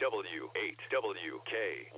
W8WKY.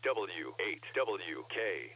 W8WKY.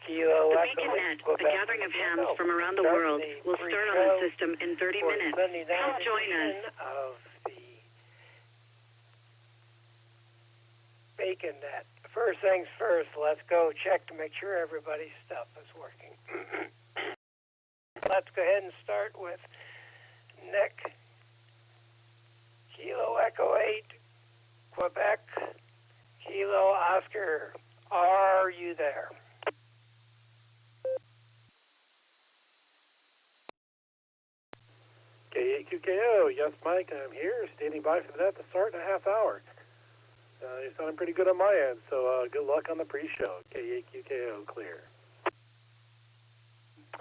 Kilo The Echo Beacon 8, Net, a Quebec, gathering of hams Indiana. from around the Start world, the will start on pre-show the system in 30 for minutes. Sunday night Come join us. edition of the Beacon Net. First things first, let's go check to make sure everybody's stuff is working. Let's go ahead and start with Nick. Kilo Echo 8, Quebec, Kilo Oscar, are you there? KAQKO, yes, Mike, I'm here, standing by for that to start in a half hour. You're sounding pretty good on my end, so good luck on the pre-show. KAQKO, clear.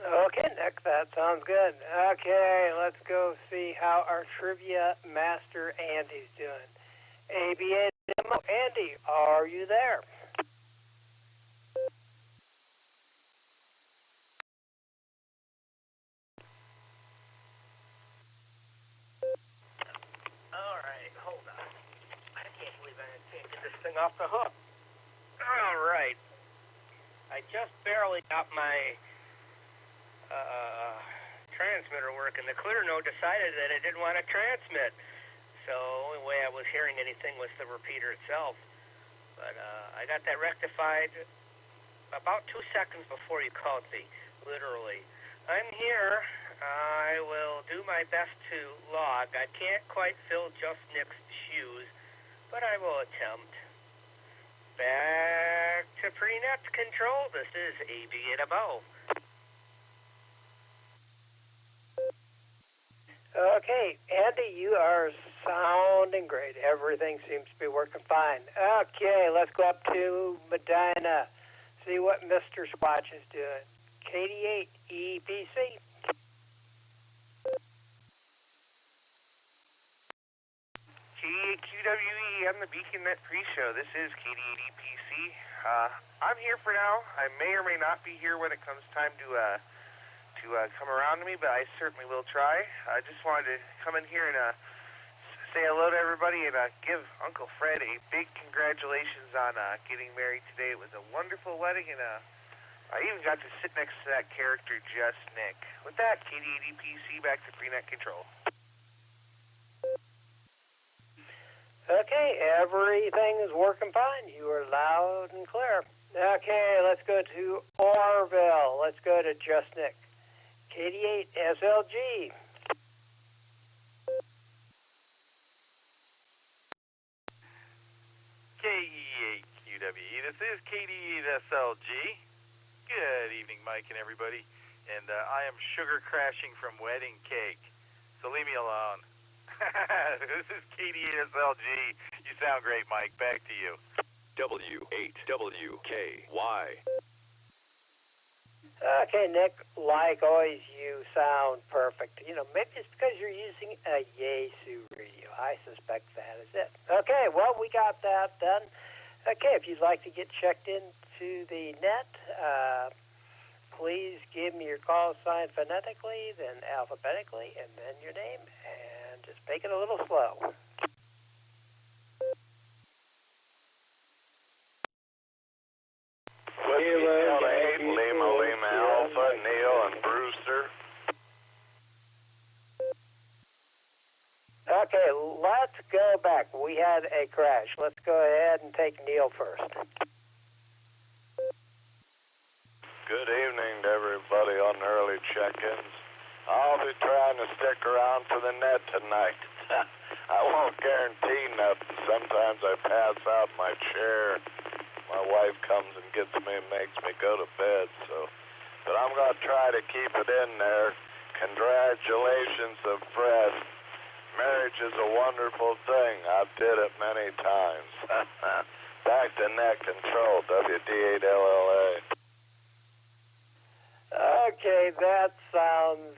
Okay, Nick, that sounds good. Okay, let's go see how our trivia master Andy's doing. ABA demo, Andy, are you there? All right, hold on. I can't believe I can't get this thing off the hook. All right. I just barely got my transmitter working. The clear node decided that it didn't want to transmit. So the only way I was hearing anything was the repeater itself. But I got that rectified about 2 seconds before you called me, literally. I'm here. I will do my best to log. I can't quite fill just Nick's shoes, but I will attempt. Back to pre-net control. This is AB at a bow. Okay, Andy, you are sounding great. Everything seems to be working fine. Okay, let's go up to Medina, see what Mr. Squatch is doing. KD8 EPC. KD8QWE, I'm the Beacon Net pre-show. This is KD8EPC. I'm here for now. I may or may not be here when it comes time to come around to me, but I certainly will try. I just wanted to come in here and say hello to everybody and give Uncle Fred a big congratulations on getting married today. It was a wonderful wedding, and I even got to sit next to that character, Just Nick. With that, KD8EPC, back to pre-net control. Okay, everything is working fine. You are loud and clear. Okay, let's go to Orville. Let's go to Just Nick. KD8 SLG. KE8QWE. This is KD8 SLG. Good evening, Mike and everybody. And I am sugar crashing from wedding cake, so leave me alone. This is KD8 SLG. You sound great, Mike. Back to you. W8WKY. Okay, Nick, like always, you sound perfect. You know, maybe it's because you're using a Yaesu radio. I suspect that is it. Okay, well, we got that done. Okay, if you'd like to get checked into the net, please give me your call sign phonetically, then alphabetically, and then your name, and just make it a little slow. Lima, Alpha, Neil, and Brewster. Okay, let's go back. We had a crash. Let's go ahead and take Neil first. Good evening to everybody on the early check-ins. I'll be trying to stick around for the net tonight. I won't guarantee nothing. Sometimes I pass out in my chair. My wife comes and gets me and makes me go to bed, but I'm going to try to keep it in there. Congratulations to Fred. Marriage is a wonderful thing. I did it many times. Back to net control, WD8LLA. Okay, that sounds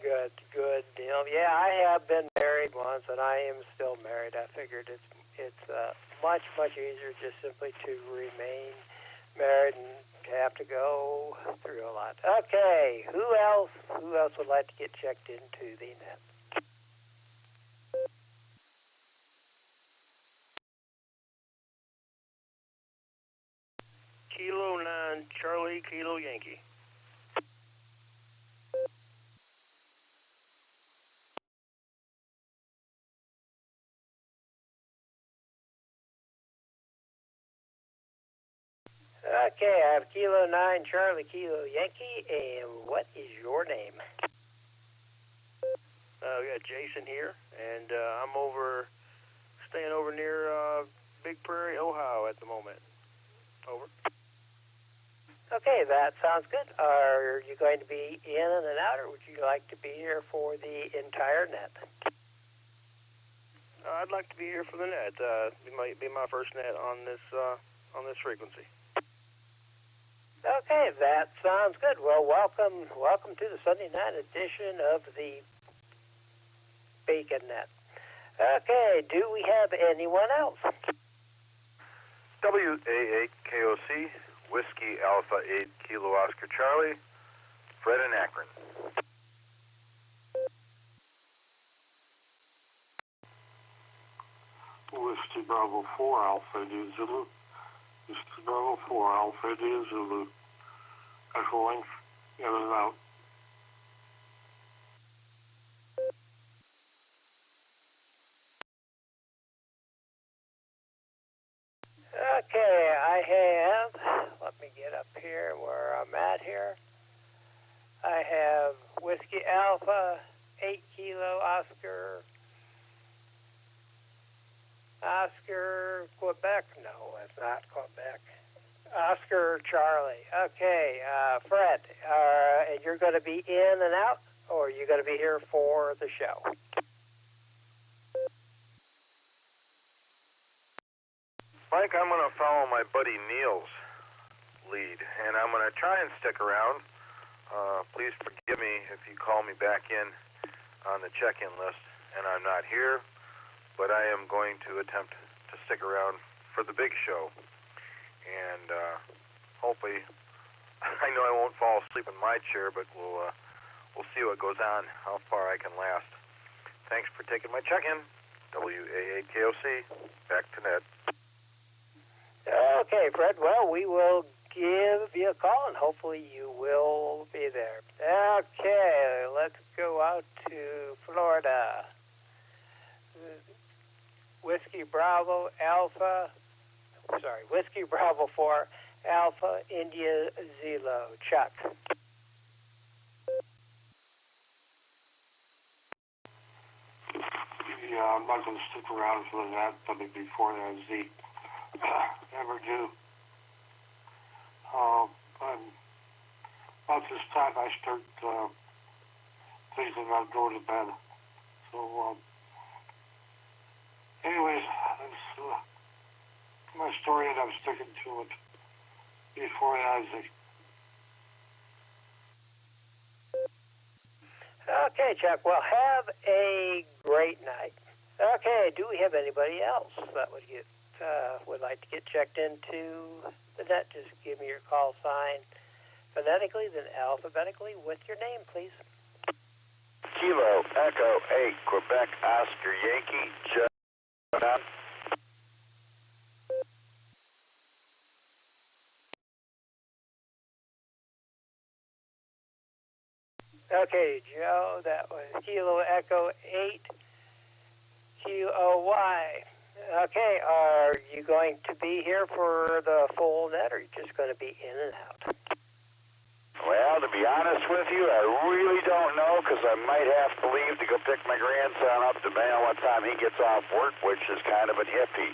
good. Good deal. Yeah, I have been married once, and I am still married. I figured it's much easier just simply to remain married and have to go through a lot. Okay, who else would like to get checked into the net? Kilo 9 Charlie Charlie Kilo Yankee. Okay, I have Kilo 9 Charlie Kilo Yankee, and what is your name? We got Jason here, and I'm staying over near Big Prairie, Ohio at the moment. Over. Okay, that sounds good. Are you going to be in and out, or would you like to be here for the entire net? I'd like to be here for the net. It might be my first net on this frequency. Okay, that sounds good. Well, welcome to the Sunday night edition of the Bacon Net. Okay, do we have anyone else? WA8KOC, Whiskey Alpha 8 Kilo Oscar Charlie, Fred in Akron. Whiskey Bravo 4 Alpha India Zulu, Whiskey Bravo 4 Alpha India Zulu, Echo length, in and out. Okay, I have, let me get up here where I'm at here. I have Whiskey Alpha, 8 Kilo Oscar, Quebec. No, it's not Quebec. Oscar Charlie. Okay, Fred, and you're going to be in and out, or are you going to be here for the show? Mike, I'm going to follow my buddy Neil's lead, and I'm going to try and stick around. Please forgive me if you call me back in on the check-in list and I'm not here, but I am going to attempt to stick around for the big show. And hopefully, I know I won't fall asleep in my chair, but we'll see what goes on, how far I can last. Thanks for taking my check-in. WA8KOC, back to Ned. Okay, Fred. Well, we will give you a call, and hopefully you will be there. Okay, let's go out to Florida. Whiskey Bravo 4 Alpha India Zelo. Chuck. Yeah, I'm not going to stick around for that, but before that, Z. Never do. About this time I start thinking I'll go to bed. So, anyways, that's my story, and I'm sticking to it. Before that, Z. Okay, Chuck. Well, have a great night. Okay, do we have anybody else that would like to get checked into the net? Just give me your call sign phonetically, then alphabetically with your name, please. Kilo Echo 8 Quebec Oscar Yankee. John. Okay, Joe, that was Kilo Echo 8 QOY. Okay, are you going to be here for the full net, or are you just going to be in and out? Well, to be honest with you, I really don't know, because I might have to leave to go pick my grandson up depending on what time he gets off work, which is kind of a hippie.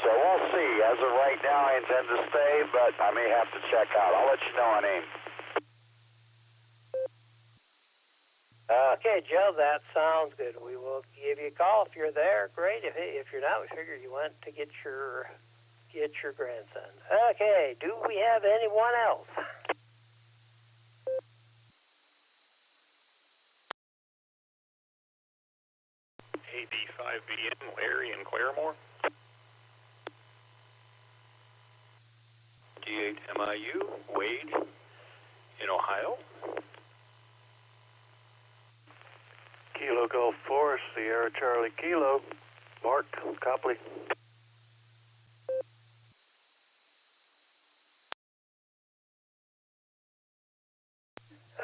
So we'll see. As of right now, I intend to stay, but I may have to check out. I'll let you know on AIM. Okay, Joe, that sounds good. We will give you a call if you're there. Great. If you're not, we figure you went to get your grandson. Okay, do we have anyone else? AB5BN, Larry in Claremore. D8MIU, Wade in Ohio. Kilo Golf 4, Sierra Charlie Kilo, Mark Copley.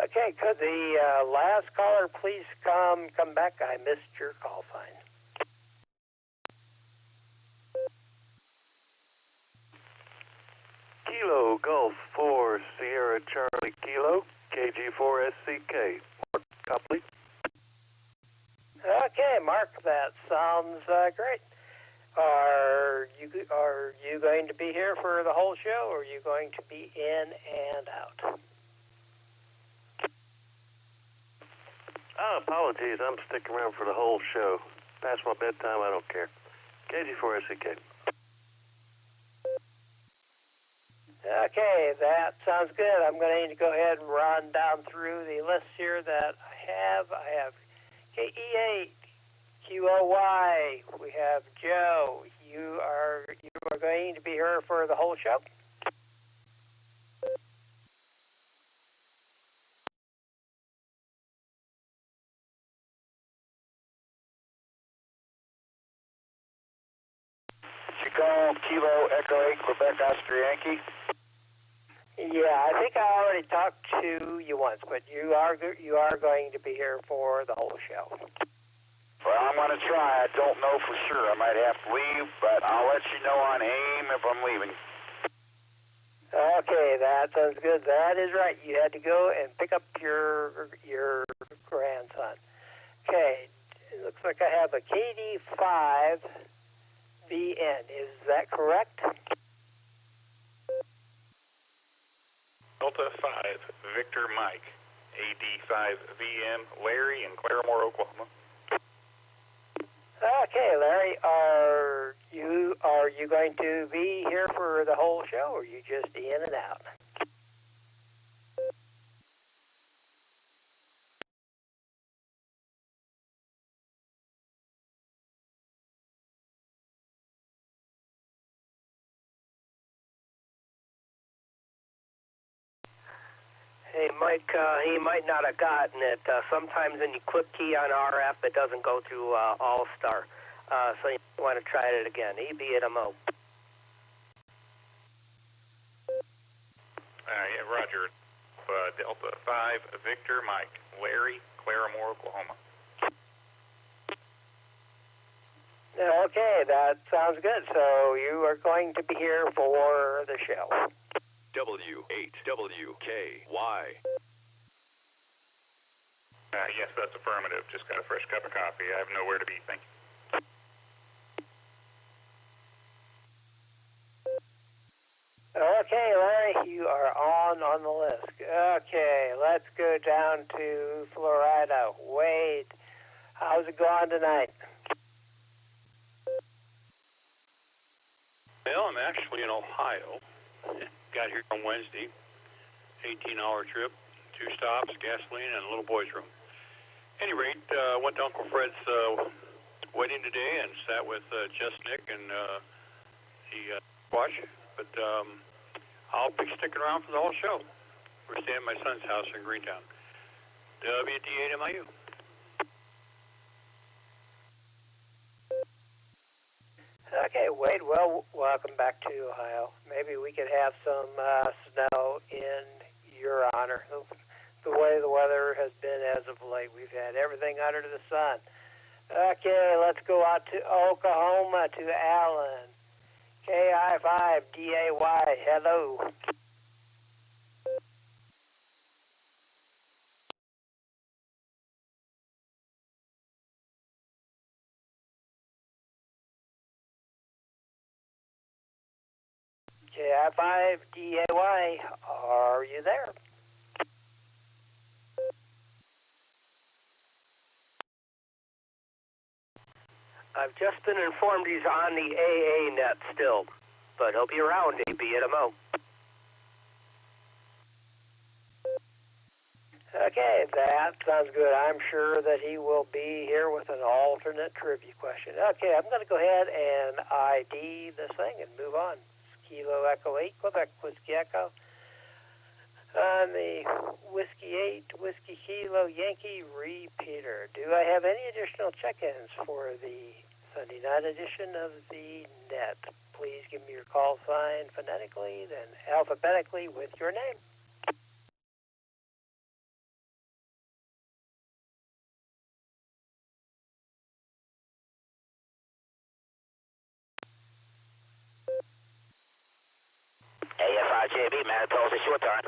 Okay, could the last caller please come back? I missed your call sign. Kilo Golf 4 Sierra Charlie Kilo KG4 SCK. Mark Copley. Okay, Mark, that sounds great. Are you going to be here for the whole show, or are you going to be in and out? Apologies, I'm sticking around for the whole show. Past my bedtime, I don't care. KG4 SCK. Okay, that sounds good. I'm going to need to go ahead and run down through the list here that I have. I have KE8, QOY. We have Joe. You are going to be here for the whole show? Did you call Kilo Echo 8 Quebec Oscar Yankee? Yeah, I think I already talked to you once, but you are going to be here for the whole show. Well, I'm going to try. I don't know for sure. I might have to leave, but I'll let you know on AIM if I'm leaving. Okay, that sounds good. That is right. You had to go and pick up your grandson. Okay, it looks like I have a KD5 VN. Is that correct? Delta 5, Victor Mike, AD5 VM, Larry in Claremore, Oklahoma. Okay, Larry, are you going to be here for the whole show, or are you just in and out? Hey, Mike, he might not have gotten it. Sometimes when you click key on RF, it doesn't go to All-Star. So you want to try it again. EB at MO. Yeah, Roger. Delta 5, Victor Mike, Larry, Claremore, Oklahoma. Okay, that sounds good. So you are going to be here for the show. W8WKY. Yes, that's affirmative. Just got a fresh cup of coffee. I have nowhere to be. Thank you. Okay, Larry, you are on the list. Okay, let's go down to Florida. Wade, how's it going tonight? Well, I'm actually in Ohio. Got here on Wednesday. 18-hour trip, 2 stops, gasoline, and a little boy's room. At any rate, went to Uncle Fred's wedding today and sat with Just Nick and the watch. But I'll be sticking around for the whole show. We're staying at my son's house in Greentown. WD8MIU. Okay, Wade, well, welcome back to Ohio. Maybe we could have some snow in your honor. The way the weather has been as of late, we've had everything under the sun. Okay, let's go out to Oklahoma to Allen. KI5DAY, hello. KI5DAY, are you there? I've just been informed he's on the AA net still, but he'll be around, AB at MO. Okay, that sounds good. I'm sure that he will be here with an alternate trivia question. Okay, I'm going to go ahead and ID this thing and move on. Kilo Echo 8, Quebec Whiskey Echo. On the Whiskey 8, Whiskey Kilo Yankee repeater. Do I have any additional check-ins for the Sunday night edition of the net? Please give me your call sign phonetically, then alphabetically with your name. JB, man. It's a short time.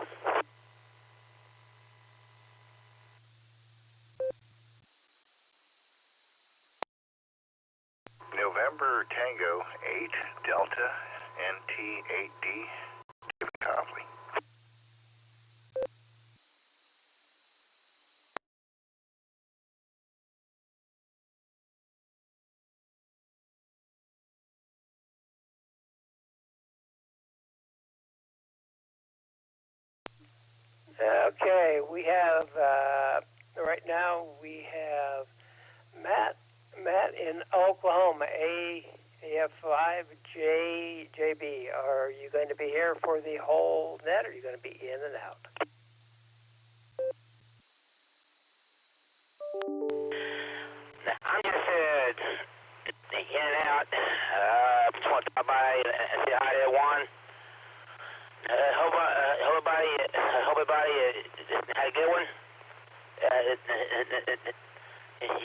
November Tango 8 Delta NT8D David Copley. Okay, we have right now we have Matt in Oklahoma, AF5JB. Are you going to be here for the whole net, or are you going to be in and out? I'm just in and out. Just want to stop by and say hi to everyone. Hope everybody had a good one.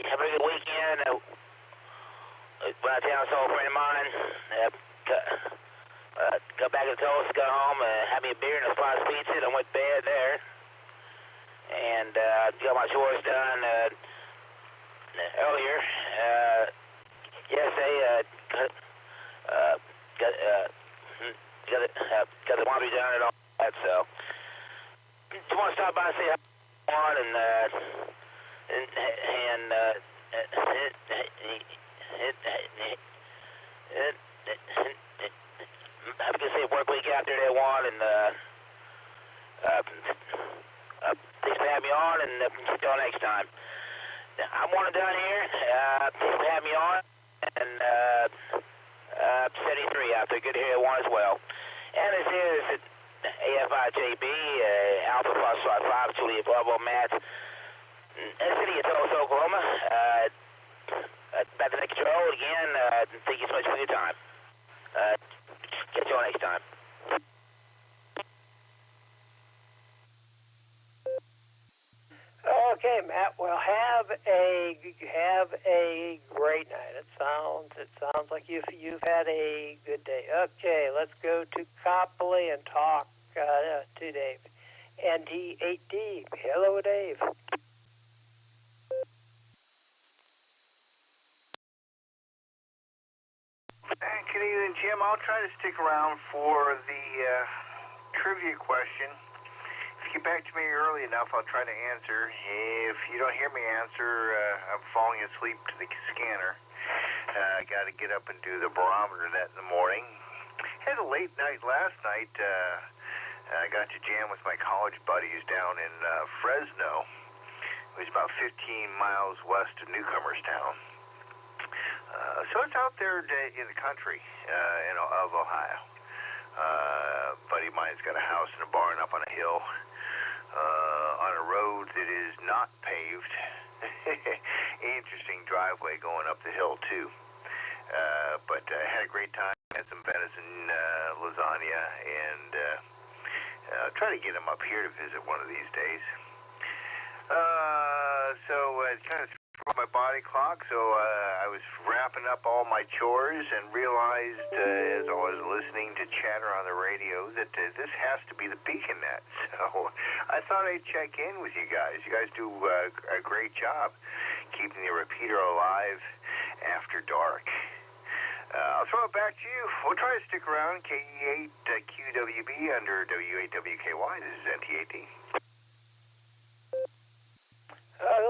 Have a good weekend. When I tell a friend of mine, go back to the coast, go home, have me a beer and a slice of pizza, and I went to bed there. And got my chores done earlier. Yesterday, got the laundry done and all that, so just want to stop by and say hi and have a good safe work week out there, everyone, and thanks for having me on, and until next time. I'm one and done here. Thanks for having me on, and 73 out there. Good to hear one as well. And this is AFIJB, Alpha Foxtrot 5, Juliet Bravo, Matt, City of Tulsa, Oklahoma. Back to the control again. Thank you so much for your time. Catch you all next time. Okay, Matt. Well, have a great night. It sounds like you've had a good day. Okay, let's go to Copley and talk to Dave. NT8D. Hello, Dave. Good evening, Jim. I'll try to stick around for the trivia question. If you get back to me early enough, I'll try to answer. If you don't hear me answer, I'm falling asleep to the scanner. I got to get up and do the barometer net in the morning. Had a late night last night. I got to jam with my college buddies down in Fresno. It was about 15 miles west of Newcomerstown. So it's out there in the country of Ohio. Buddy of mine's got a house and a barn up on a hill on a road that is not paved. Interesting driveway going up the hill, too. But I had a great time. Had some venison lasagna, and try to get him up here to visit one of these days. So it kind of threw my body clock, so I was wrapping up all my chores and realized as I was listening to chatter on the radio that this has to be the Beacon Net. So I thought I'd check in with you guys. You guys do a great job keeping the repeater alive after dark. I'll throw it back to you. We'll try to stick around. KE8 QWB under W8WKY. This is NT8D.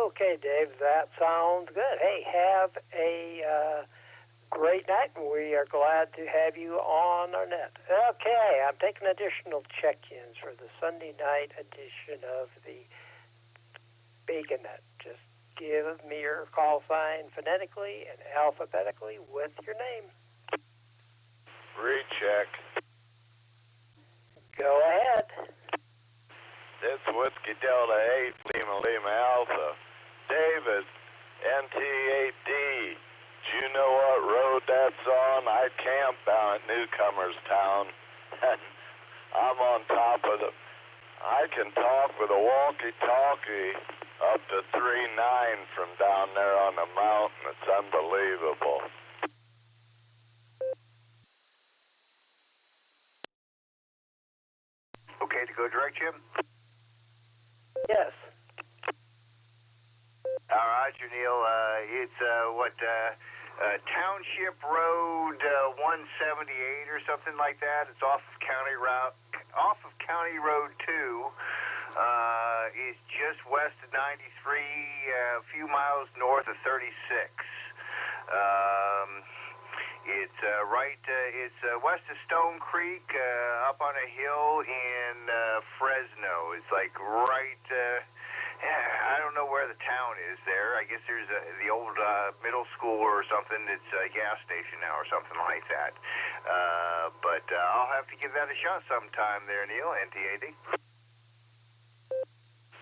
Okay, Dave, that sounds good. Hey, have a great night, and we are glad to have you on our net. Okay, I'm taking additional check-ins for the Sunday night edition of the Beacon Net. Just give me your call sign phonetically and alphabetically with your name. Recheck. Go ahead. This Whiskey Delta 8, Lima Alpha. David, NT8D. Do you know what road that's on? I camp down at Newcomerstown. I'm on top of the... I can talk with a walkie-talkie up to 3.9 from down there on the mountain. It's unbelievable. go direct, Jim? Yes. Roger, Neil. It's Township Road 178 or something like that. It's off of County Road 2. It's just west of 93, a few miles north of 36. It's it's west of Stone Creek, up on a hill in Fresno. It's like right, I don't know where the town is there. I guess there's the old middle school or something. It's a gas station now or something like that. But I'll have to give that a shot sometime there, Neil, NTAD.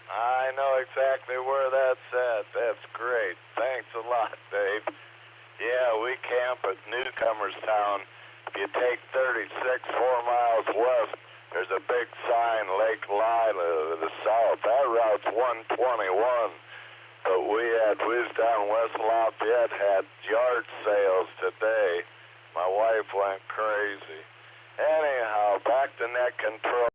I know exactly where that's at. That's great. Thanks a lot, Dave. Yeah, we camp at Newcomers Town. If you take 36 4 miles west, there's a big sign, Lake Lila to the south. That route's 121. But we was down West Lafayette, had yard sales today. My wife went crazy. Anyhow, back to net control.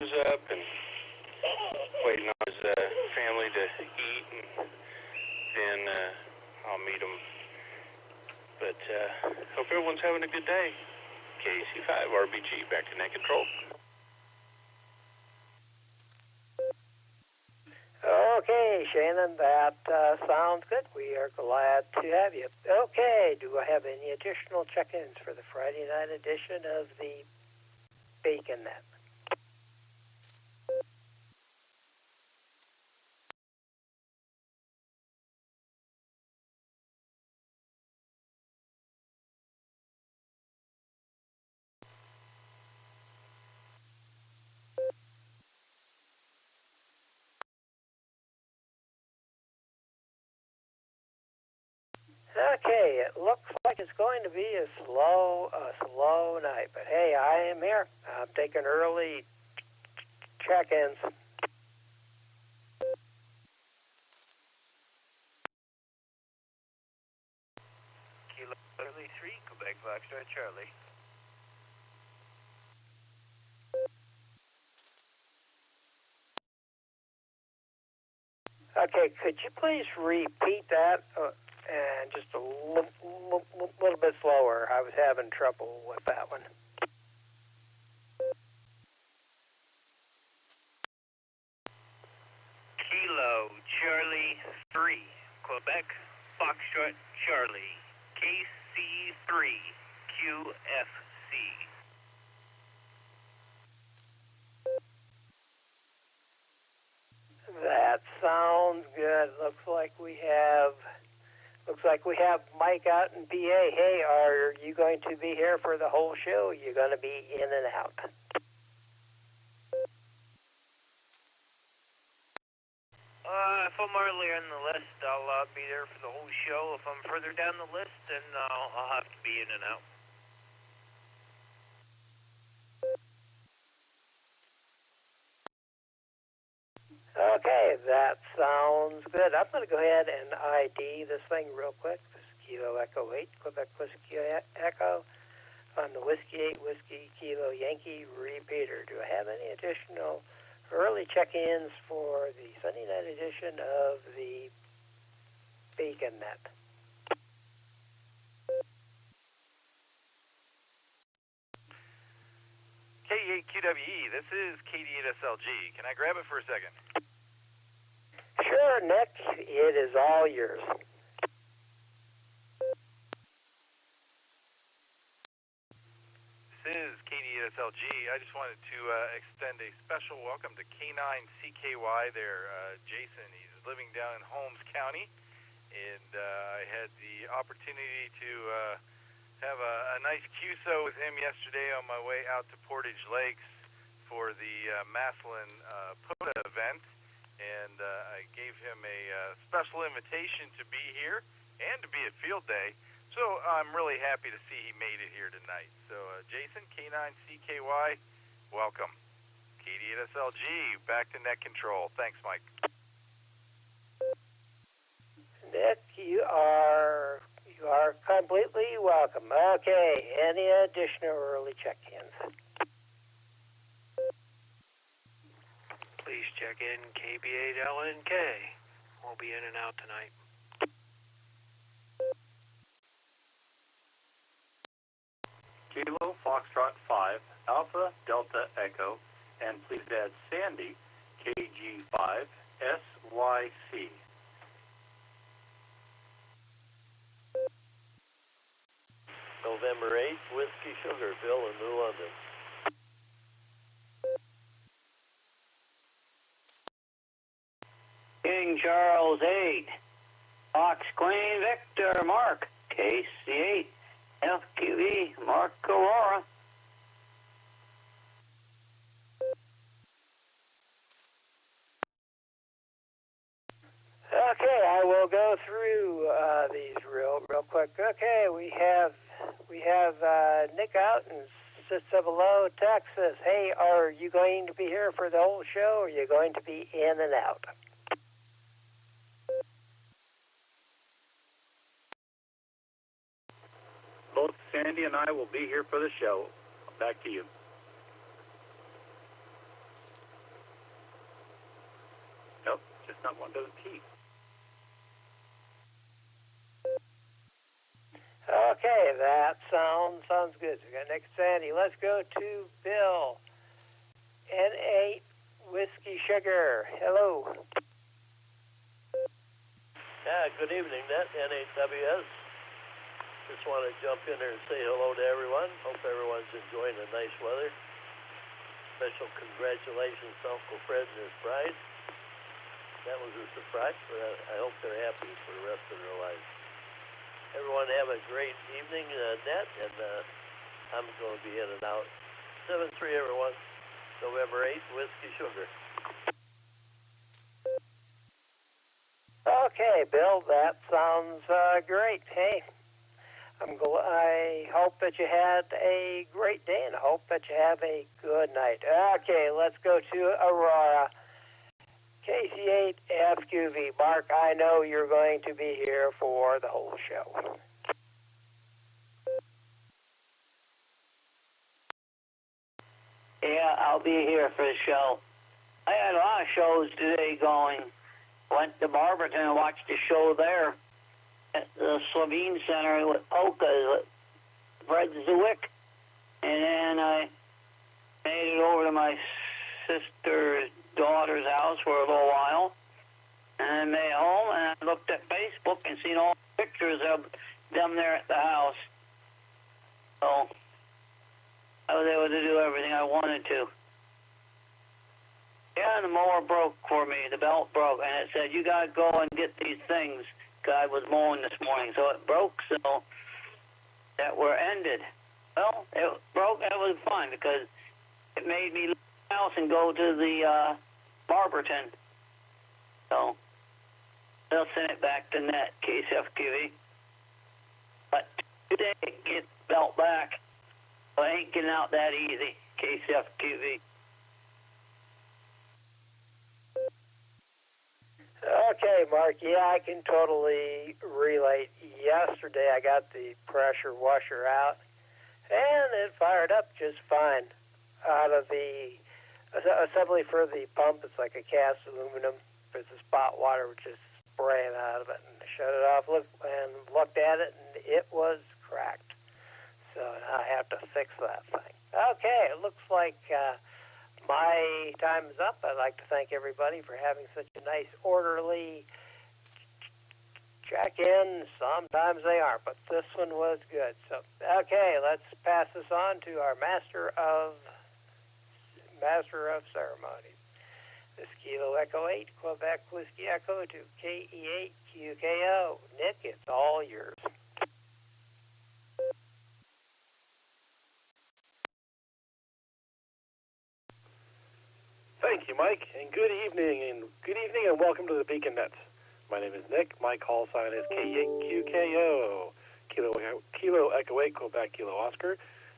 Up and waiting on his family to eat, and then I'll meet them. But hope everyone's having a good day. KC5 RBG, back to net control. Okay, Shannon, that sounds good. We are glad to have you. Okay, do I have any additional check-ins for the Friday night edition of the Bacon Net? Okay, it looks like it's going to be a slow night, but hey, I am here. I'm taking early check-ins. Kilo Charlie 3, Quebec Foxtrot Charlie. Okay, could you please repeat that and just a little bit slower? I was having trouble with that one. Kilo Charlie 3, Quebec Foxtrot Charlie, KC3 QFC. That sounds good. Looks like we have Mike out in PA. Hey, are you going to be here for the whole show? You're going to be in and out. If I'm earlier in the list, I'll be there for the whole show. If I'm further down the list, then I'll have to be in and out. Okay, that sounds good. I'm going to go ahead and ID this thing real quick. This is Kilo Echo 8, Quebec Whiskey Echo, on the Whiskey 8, Whiskey Kilo Yankee repeater. Do I have any additional early check-ins for the Sunday night edition of the Beacon Net? K8QWE, this is KD8SLG. Can I grab it for a second? Sure, Nick. It is all yours. This is KD8SLG. I just wanted to extend a special welcome to K9CKY there. Jason, he's living down in Holmes County, and I had the opportunity to have a nice QSO with him yesterday on my way out to Portage Lakes for the Maslin POTA event, and I gave him a special invitation to be here and to be at field day, so I'm really happy to see he made it here tonight. So Jason, K9CKY, welcome. KD8SLG, back to net control. Thanks, Mike. Nick, you are completely welcome. Okay, any additional early check-ins? Please check in KB8LNK. We'll be in and out tonight. Kilo Foxtrot 5, Alpha Delta Echo, and please add Sandy, KG5, SYC. November 8th, Whiskey Sugar, Bill in New London. King Charles 8, Fox Queen Victor Mark, KC8, FQE, Mark Aurora. Okay, I will go through these real quick. Okay, we have Nick out in Cicelo, Texas. Hey, are you going to be here for the whole show, or are you going to be in and out? Both Sandy and I will be here for the show. Back to you. Nope, just not one doesn't keep. Okay, that sounds good. So we got Nick and Sandy. Let's go to Bill. N8 Whiskey Sugar. Hello. Yeah, good evening, Net, N8WS. Just want to jump in there and say hello to everyone. Hope everyone's enjoying the nice weather. Special congratulations to Uncle Fred and his bride. That was a surprise, but I hope they're happy for the rest of their lives. Everyone have a great evening, Net, and I'm going to be in and out. 7-3, everyone. November 8th, Whiskey Sugar. Okay, Bill, that sounds great. Hey, I hope that you had a great day, and I hope that you have a good night. Okay, let's go to Aurora. KC8 FQV. Mark, I know you're going to be here for the whole show. Yeah, I'll be here for the show. I had a lot of shows today going. Went to Barberton and watched the show there at the Slovene Center with polkas with Fred Zwick. And then I made it over to my sister's daughter's house for a little while. And I made it home and I looked at Facebook and seen all the pictures of them there at the house. So I was able to do everything I wanted to. Yeah, the mower broke for me. The belt broke, and it said, you got to go and get these things. I was mowing this morning, so it broke, so that were ended. Well, it broke, and it was fun, because it made me leave the house and go to the Barberton. So they'll send it back to net, KCFQV. But today, get the belt back. So I ain't getting out that easy, KCFQV. Okay, Mark. Yeah, I can totally relate. Yesterday, I got the pressure washer out, and it fired up just fine. Out of the assembly for the pump, it's like a cast aluminum. There's a spot water which is spraying out of it, and I shut it off and looked at it, and it was cracked. So now I have to fix that thing. Okay, it looks like my time is up. I'd like to thank everybody for having such a nice, orderly check-in. Sometimes they aren't, but this one was good. So, okay, let's pass this on to our Master of Ceremonies. This Kilo Echo 8, Quebec Whiskey Echo to KE8 QKO. Nick, it's all yours. Thank you, Mike, and good evening, and welcome to the Beacon Nets. My name is Nick. My call sign is KE8QKO, Kilo Echo 8, Quebec Kilo Oscar,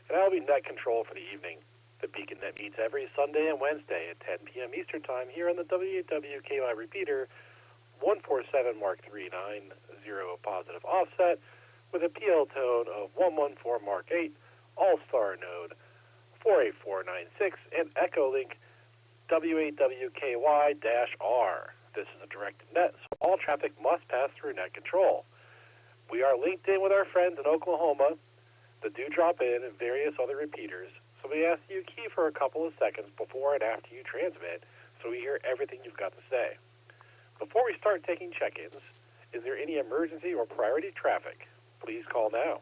and I'll be net control for the evening. The Beacon Net meets every Sunday and Wednesday at 10 p.m. Eastern Time here on the WWKY repeater 147 Mark 390 positive offset with a PL tone of 114 Mark 8, All-Star node 48496, and Echo link W8WKY-R. This is a directed net, so all traffic must pass through net control. We are linked in with our friends in Oklahoma, the Dewdrop Inn, and various other repeaters, so we ask you key for a couple of seconds before and after you transmit so we hear everything you've got to say. Before we start taking check-ins, is there any emergency or priority traffic? Please call now.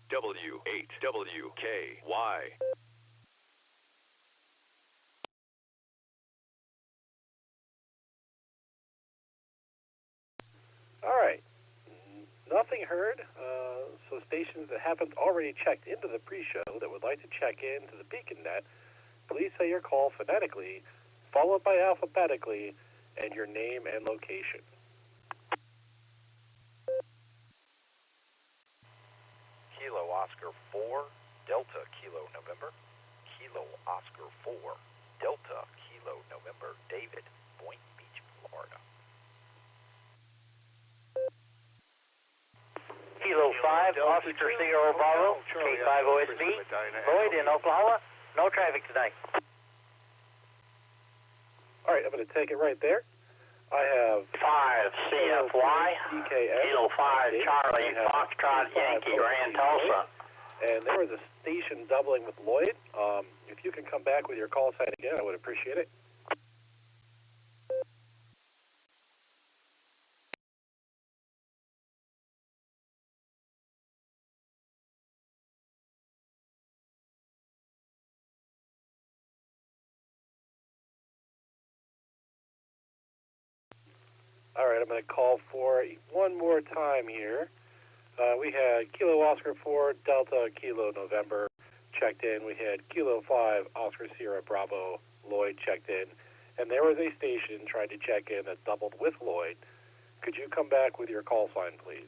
W8WKY. All right. Nothing heard. So stations that haven't already checked into the pre-show that would like to check into the Beacon Net, please say your call phonetically, followed by alphabetically, and your name and location. Kilo Oscar 4, Delta Kilo November. Kilo Oscar 4, Delta Kilo November, David, Point Beach, Florida. Kilo 5, Oscar Sierra Bravo, K5 OSB, Lloyd in Oklahoma. No traffic tonight. All right, I'm going to take it right there. I have 5 CFY, Kilo 5 Charlie, Foxtrot Yankee, Grand Tulsa. And there was a station doubling with Lloyd. If you can come back with your call sign again, I would appreciate it. All right, I'm going to call for one more time here. We had Kilo Oscar 4, Delta Kilo November checked in. We had Kilo 5, Oscar Sierra Bravo, Lloyd checked in. And there was a station trying to check in that doubled with Lloyd. Could you come back with your call sign, please?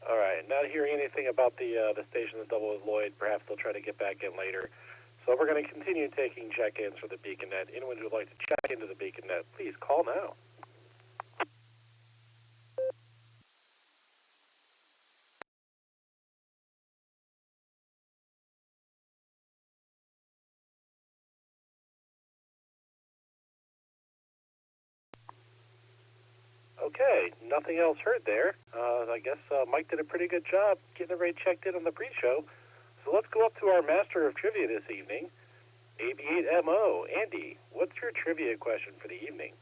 All right, not hearing anything about the station that doubled with Lloyd. Perhaps they'll try to get back in later. So we're going to continue taking check-ins for the Beacon Net. Anyone who would like to check into the Beacon Net, please call now. Okay, nothing else heard there. I guess Mike did a pretty good job getting everybody checked in on the pre-show. So let's go up to our master of trivia this evening, AB8MO. Andy, what's your trivia question for the evening?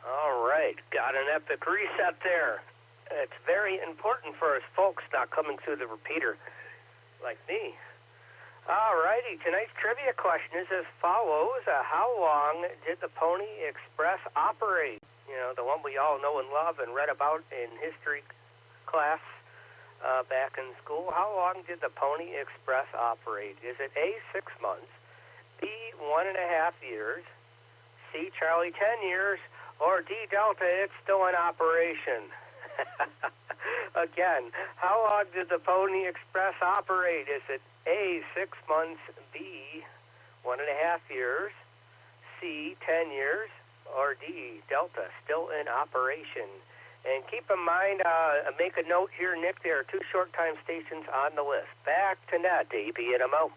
All right, got an epic reset there. It's very important for us folks not coming through the repeater like me. All righty, tonight's trivia question is as follows. How long did the Pony Express operate? You know, the one we all know and love and read about in history class. back in school. How long did the Pony Express operate? Is it A, 6 months, B, 1.5 years, C, Charlie, 10 years, or D, Delta, it's still in operation? Again, how long did the Pony Express operate? Is it A, 6 months, B, 1.5 years, C, 10 years, or D, Delta, still in operation? And keep in mind, make a note here, Nick, there are 2 short time stations on the list. Back to net, ABNMO.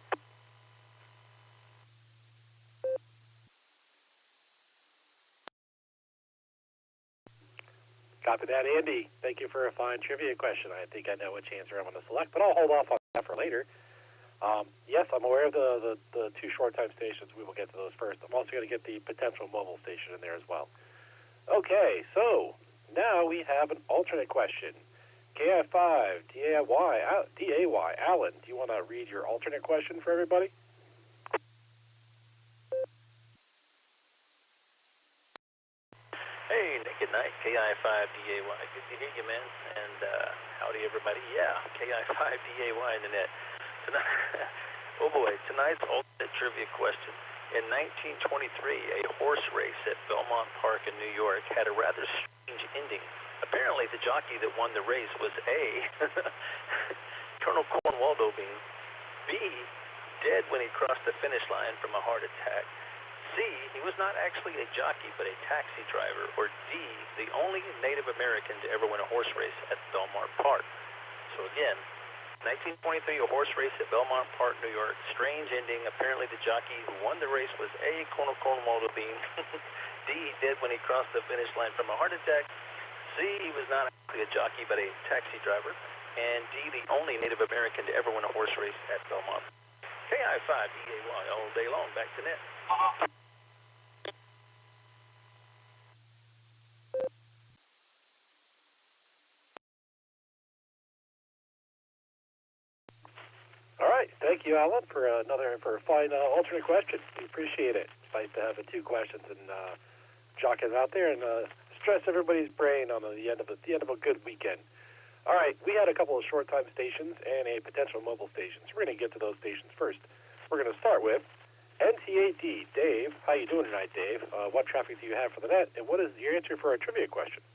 Copy that, Andy. Thank you for a fine trivia question. I think I know which answer I'm going to select, but I'll hold off on that for later. Yes, I'm aware of the 2 short time stations. We will get to those first. I'm also going to get the potential mobile station in there as well. Okay, so now we have an alternate question. KI5, DAY. Alan, do you want to read your alternate question for everybody? Hey, Nick at Night, KI5DAY. Good to hear you, man. And howdy, everybody. Yeah, KI5DAY in the net. Tonight, oh boy, tonight's alternate trivia question. In 1923, a horse race at Belmont Park in New York had a rather strange ending. Apparently, the jockey that won the race was A, Colonel Cornwaldo Bean, B, dead when he crossed the finish line from a heart attack, C, he was not actually a jockey but a taxi driver, or D, the only Native American to ever win a horse race at Belmont Park. So again, 1923, a horse race at Belmont Park, New York. Strange ending. Apparently the jockey who won the race was A, Colonel Cornwaldo Bean, D, dead when he crossed the finish line from a heart attack, C, he was not actually a jockey but a taxi driver, and D, the only Native American to ever win a horse race at Belmont. KI5DAY all day long. Back to net. All right, thank you, Alan, for a fine alternate question. We appreciate it. It's nice to have 2 questions and jock it out there and stress everybody's brain on the end of a good weekend. All right, we had a couple of short time stations and a potential mobile station. So we're going to get to those stations first. We're going to start with NTAD. Dave, how you doing tonight, Dave? What traffic do you have for the net, and what is your answer for our trivia question?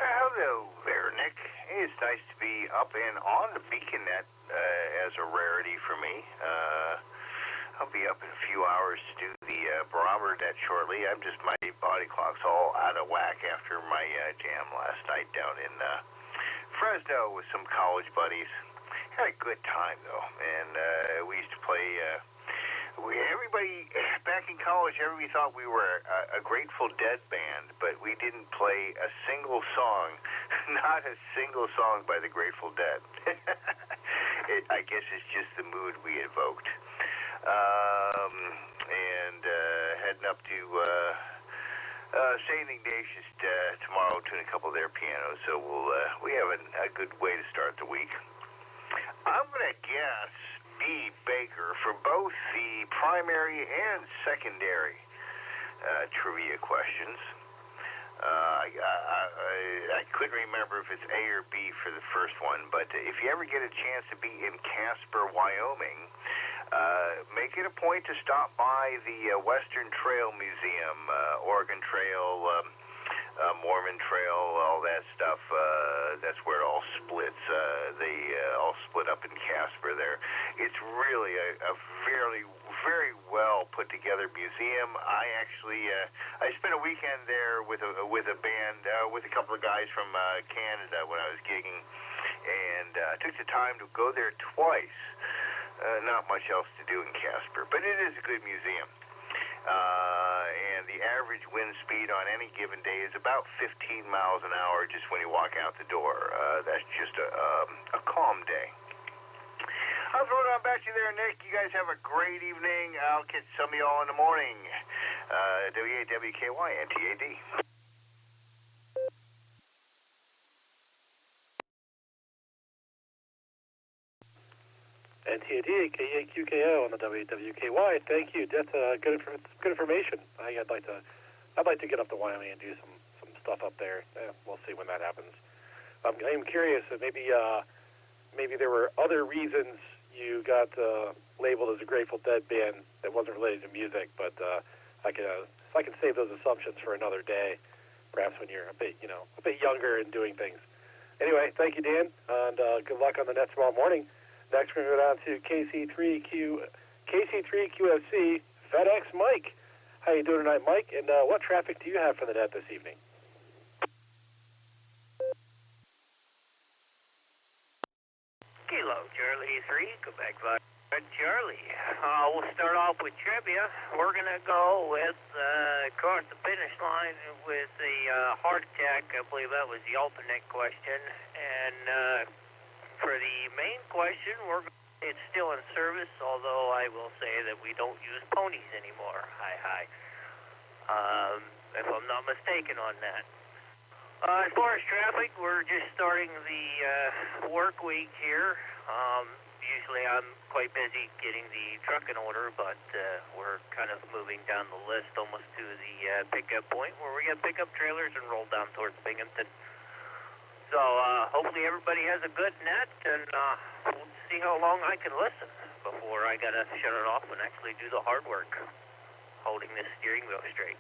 Hello there, Nick. It's nice to be up and on the Beacon Net as a rarity for me. I'll be up in a few hours to do the barometer net shortly. My body clock's all out of whack after my jam last night down in Fresno with some college buddies. Had a good time, though, and we used to play... everybody back in college, everybody thought we were a Grateful Dead band, but we didn't play a single song, not a single song by the Grateful Dead. I guess it's just the mood we evoked. And heading up to St. Ignatius tomorrow, tune a couple of their pianos, so we have a good way to start the week. I'm going to guess B, Baker, for both the primary and secondary trivia questions. I couldn't remember if it's A or B for the first one, but if you ever get a chance to be in Casper, Wyoming, make it a point to stop by the Western Trail Museum, Oregon Trail, Mormon Trail, all that stuff. That's where it all splits. They all split up in Casper there. It's really a very well put together museum. I actually I spent a weekend there with a band, with a couple of guys from Canada when I was gigging, and took the time to go there twice. Not much else to do in Casper, but it is a good museum. And the average wind speed on any given day is about 15 miles an hour just when you walk out the door. That's just a calm day. I'll throw it on back to you there, Nick. You guys have a great evening. I'll catch some of y'all in the morning. WAWKY, NTAD. NTAD, KAQKO on the WWKY. Thank you. That's good information. I'd like to I'd like to get up to Wyoming and do some stuff up there. We'll see when that happens. I'm curious that maybe there were other reasons you got labeled as a Grateful Dead band that wasn't related to music, but I can save those assumptions for another day, perhaps when you're a bit younger and doing things. Anyway, thank you, Dan, and good luck on the net tomorrow morning. Next, we're going to go down to KC3QFC, FedEx Mike. How you doing tonight, Mike? And what traffic do you have for the net this evening? Kilo Charlie 3, Quebec 5, Charlie. We'll start off with trivia. We're going to go with across the finish line with the heart attack. I believe that was the alternate question. And for the main question, it's still in service, although I will say that we don't use ponies anymore. Hi. If I'm not mistaken on that. As far as traffic, we're just starting the work week here. Usually I'm quite busy getting the truck in order, but we're kind of moving down the list almost to the pickup point where we get pickup trailers and roll down towards Binghamton. So hopefully everybody has a good net, and we'll see how long I can listen before I got to shut it off and actually do the hard work, holding this steering wheel straight.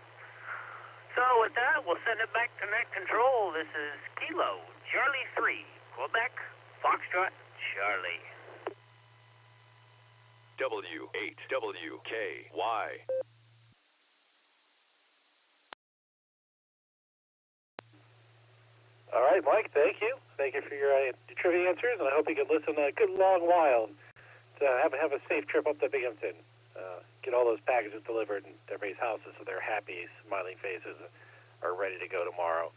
So with that, we'll send it back to net control. This is Kilo Charlie 3, Quebec, Foxtrot, Charlie. W8WKY. All right, Mike, thank you. Thank you for your trivia answers, and I hope you can listen a good long while to have a safe trip up to Binghamton. Get all those packages delivered in everybody's houses so they're happy, smiling faces, are ready to go tomorrow.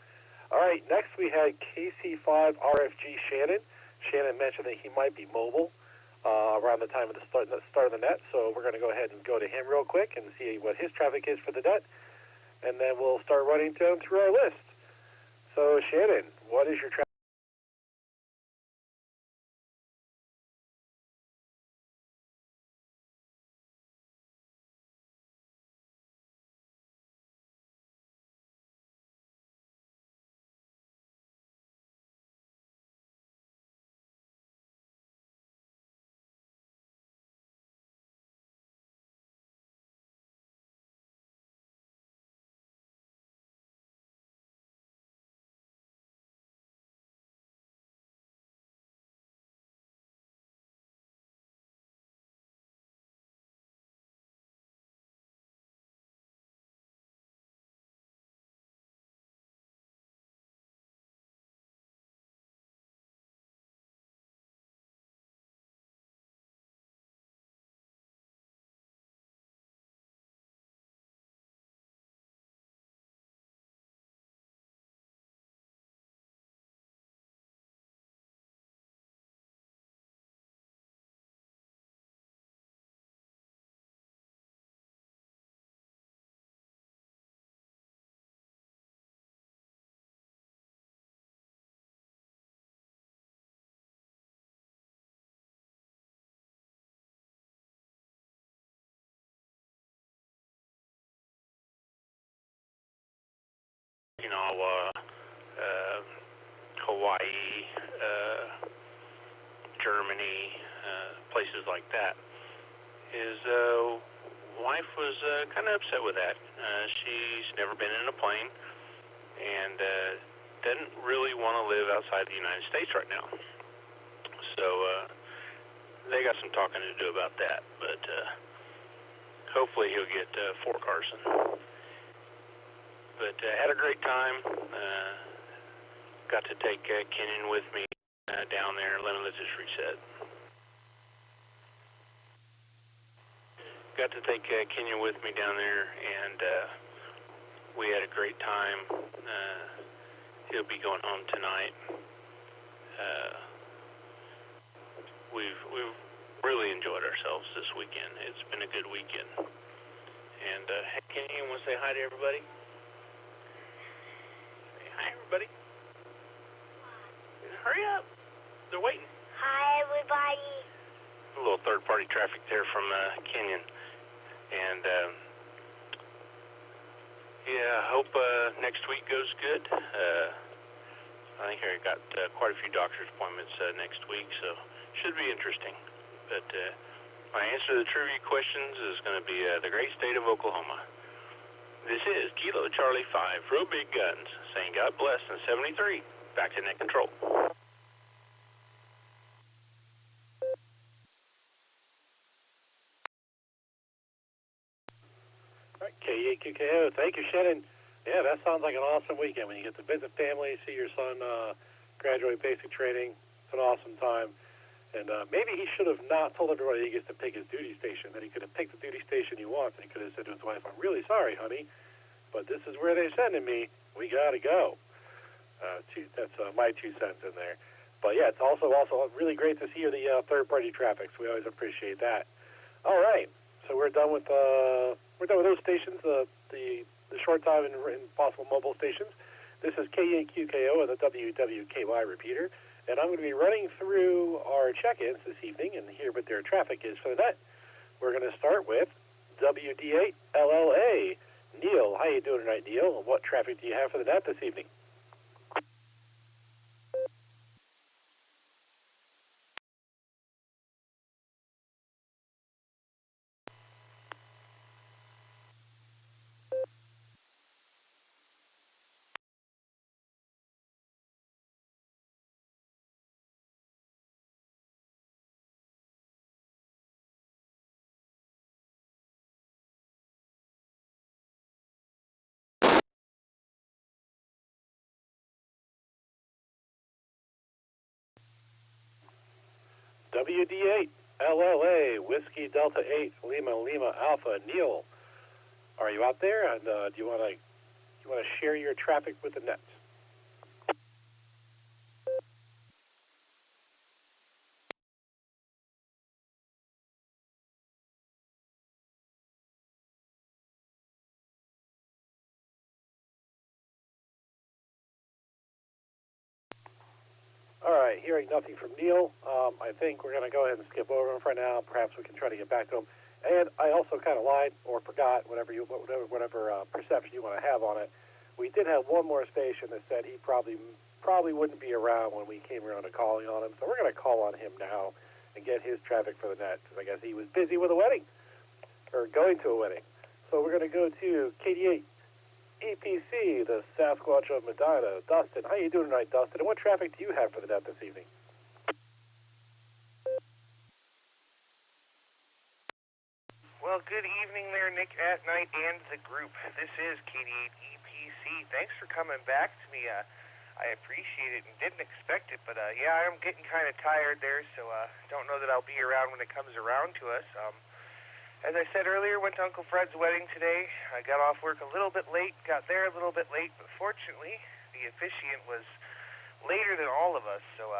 All right, next we had KC5 RFG Shannon. Shannon mentioned that he might be mobile around the time of the start of the net, so we're going to go ahead and go to him real quick and see what his traffic is for the net, and then we'll start running down through our list. So, Shannon, what is your traffic? Hawaii, Germany, places like that. His wife was kind of upset with that. She's never been in a plane and doesn't really want to live outside the United States right now. So they got some talking to do about that, but hopefully he'll get Fort Carson. But had a great time. Got to take Kenyon with me down there. Limitless Reset. Got to take Kenyon with me down there, and we had a great time. He'll be going home tonight. We've really enjoyed ourselves this weekend. It's been a good weekend. And hey, Kenyon, want to say hi to everybody? Say hi, everybody. Hurry up. They're waiting. Hi, everybody. A little third-party traffic there from Kenyon. And Yeah, I hope next week goes good. I think I got quite a few doctor's appointments next week, so should be interesting. But my answer to the trivia questions is going to be the great state of Oklahoma. This is Kilo Charlie 5, Real Big Guns, saying God bless in 73. Back to net control. All right, K8QKO. Thank you, Shannon. Yeah, that sounds like an awesome weekend when you get to visit family, see your son graduate basic training. It's an awesome time. And maybe he should have not told everybody he gets to pick his duty station, that he could have picked the duty station he wants, and he could have said to his wife, I'm really sorry, honey, but this is where they're sending me. We got to go. That's my 2 cents in there. But, yeah, it's also really great to see the third-party traffic, so we always appreciate that. All right, so we're done with those stations, the short time and possible mobile stations. This is K8QKO and the WWKY repeater, and I'm going to be running through our check-ins this evening and hear what their traffic is for the net. We're going to start with WD8LLA. Neil, how you doing tonight, Neil? What traffic do you have for the net this evening? WD8, LLA, Whiskey Delta 8, Lima Lima Alpha. Neil, are you out there? And do you want to share your traffic with the nets? All right, hearing nothing from Neil, I think we're going to go ahead and skip over him for now. Perhaps we can try to get back to him. And I also kind of lied or forgot, whatever perception you want to have on it. We did have one more station that said he probably wouldn't be around when we came around to calling on him. So we're going to call on him now and get his traffic for the net, because I guess he was busy with a wedding or going to a wedding. So we're going to go to KD8 EPC, the Sasquatch of Medina. Dustin, how you doing tonight, Dustin? And what traffic do you have for the net this evening? Well, good evening there, Nick at Night and the group. This is KD8 EPC. Thanks for coming back to me. I appreciate it and didn't expect it, but yeah, I'm getting kind of tired there, so don't know that I'll be around when it comes around to us. As I said earlier, went to Uncle Fred's wedding today. I got off work a little bit late, got there a little bit late, but fortunately, the officiant was later than all of us, so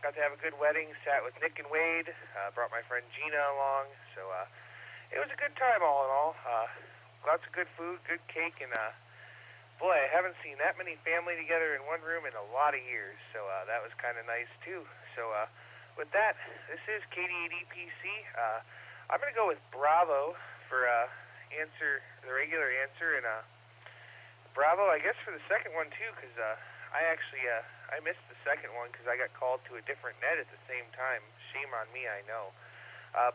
got to have a good wedding, sat with Nick and Wade, brought my friend Gina along, so it was a good time all in all. Lots of good food, good cake, and boy, I haven't seen that many family together in one room in a lot of years, so that was kind of nice too. So with that, this is KD8 EPC. I'm going to go with Bravo for the regular answer, and Bravo, I guess, for the second one too, because I actually I missed the second one because I got called to a different net at the same time. Shame on me, I know.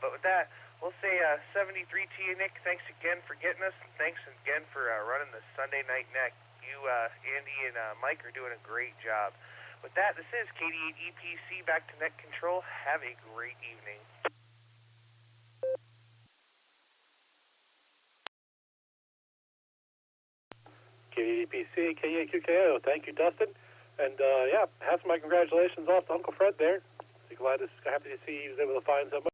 But with that, we'll say 73 to you, Nick. Thanks again for getting us, and thanks again for running the Sunday night net. You, Andy, and Mike are doing a great job. With that, this is KD8 EPC, back to net control. Have a great evening. KDPC, KAQKO. Thank you, Dustin. And, yeah, pass my congratulations off to Uncle Fred there. Happy to see he was able to find somebody.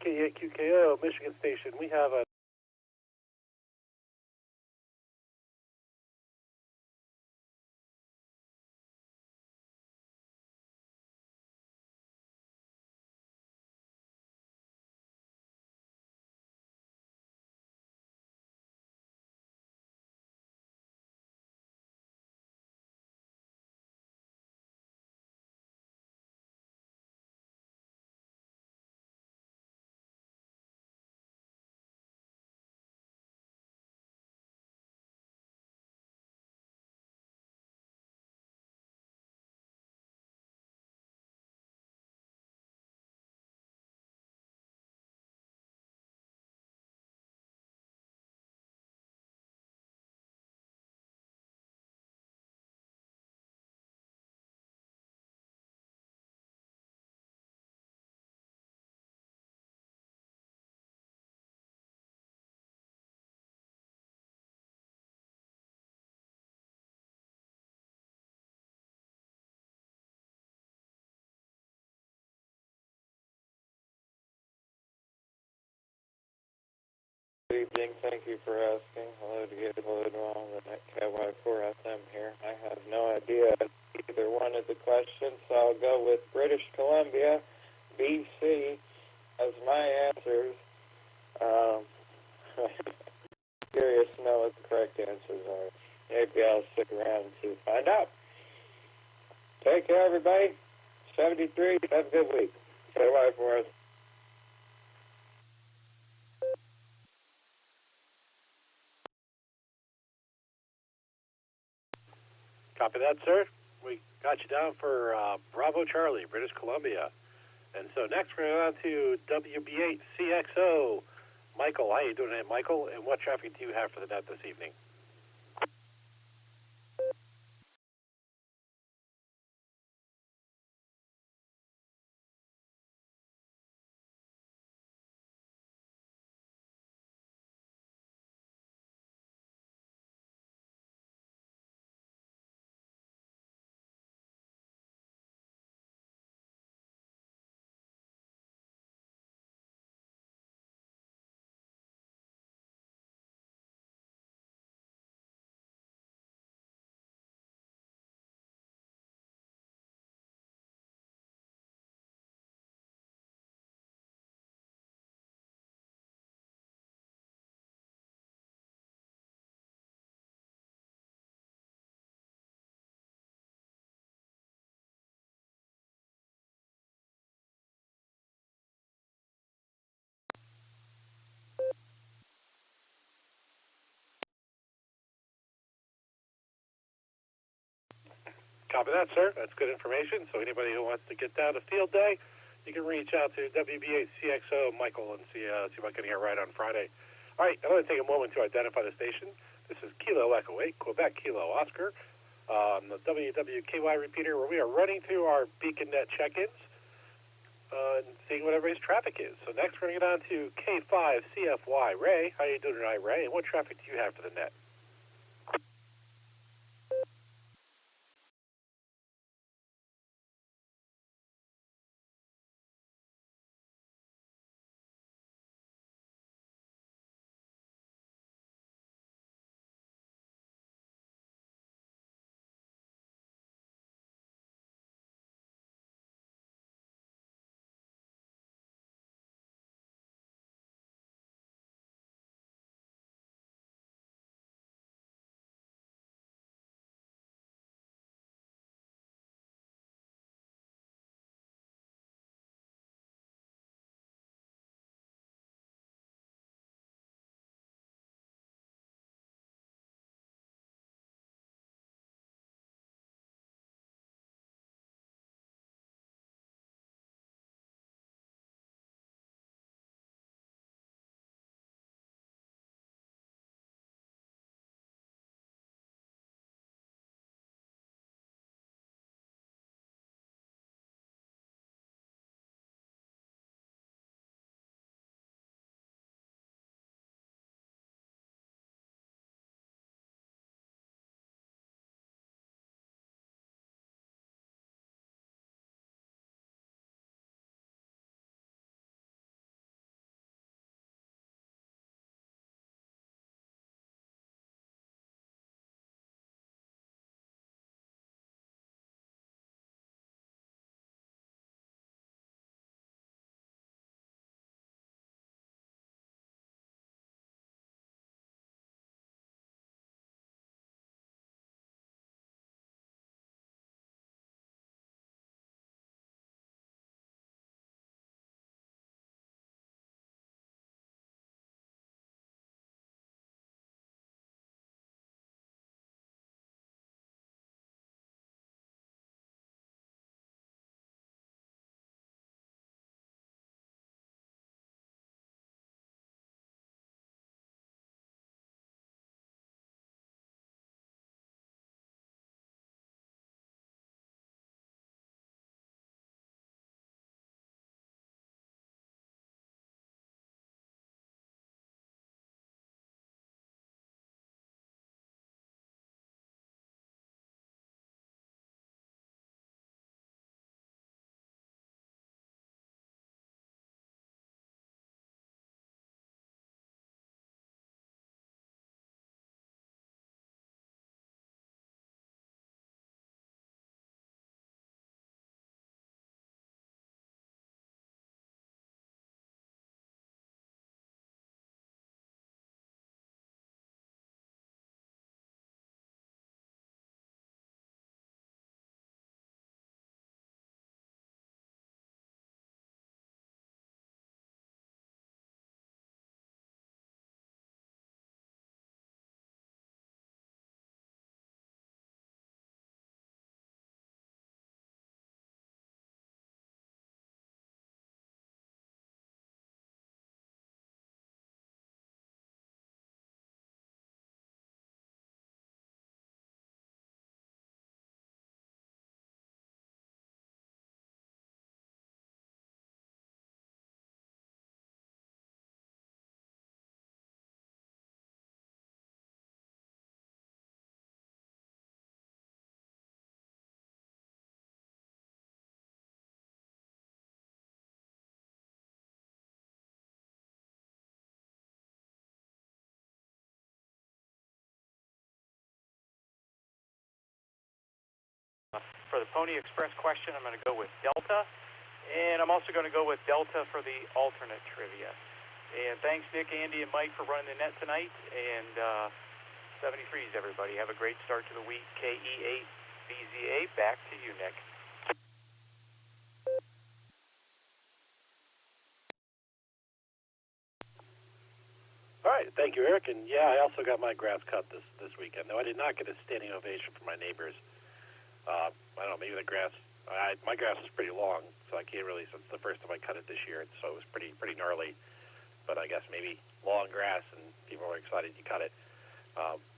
K8QKO, Michigan Station. We have a Good evening. Thank you for asking. Hello to get hello to all the KY4 FM here. I have no idea either one of the questions, so I'll go with British Columbia, BC, as my answers. Curious to know what the correct answers are. Maybe I'll stick around to find out. Take care, everybody. 73. Have a good week. KY4 FM. Copy that, sir. We got you down for Bravo Charlie, British Columbia. And so next we're going on to WB8CXO. Michael, how you doing today, Michael? And what traffic do you have for the net this evening? Copy that, sir. That's good information. So anybody who wants to get down to field day, you can reach out to WB8CXO Michael and see if I can get right on Friday. All right, I'm going to take a moment to identify the station. This is Kilo Echo 8, Quebec Kilo Oscar, on the WWKY repeater, where we are running through our BeaconNet check-ins and seeing what everybody's traffic is. So next we're going to get on to K5CFY. Ray, how are you doing tonight, Ray? And what traffic do you have for the net? for the Pony Express question, I'm going to go with Delta. And I'm also going to go with Delta for the alternate trivia. And thanks, Nick, Andy, and Mike for running the net tonight. And 73s, everybody. Have a great start to the week. KE8BZA, back to you, Nick. All right, thank you, Eric. And yeah, I also got my grass cut this weekend. Though I did not get a standing ovation from my neighbors. I don't know, maybe the grass. My grass is pretty long, so I can't really. So it's the first time I cut it this year, so it was pretty gnarly. But I guess maybe long grass, and people are excited you cut it.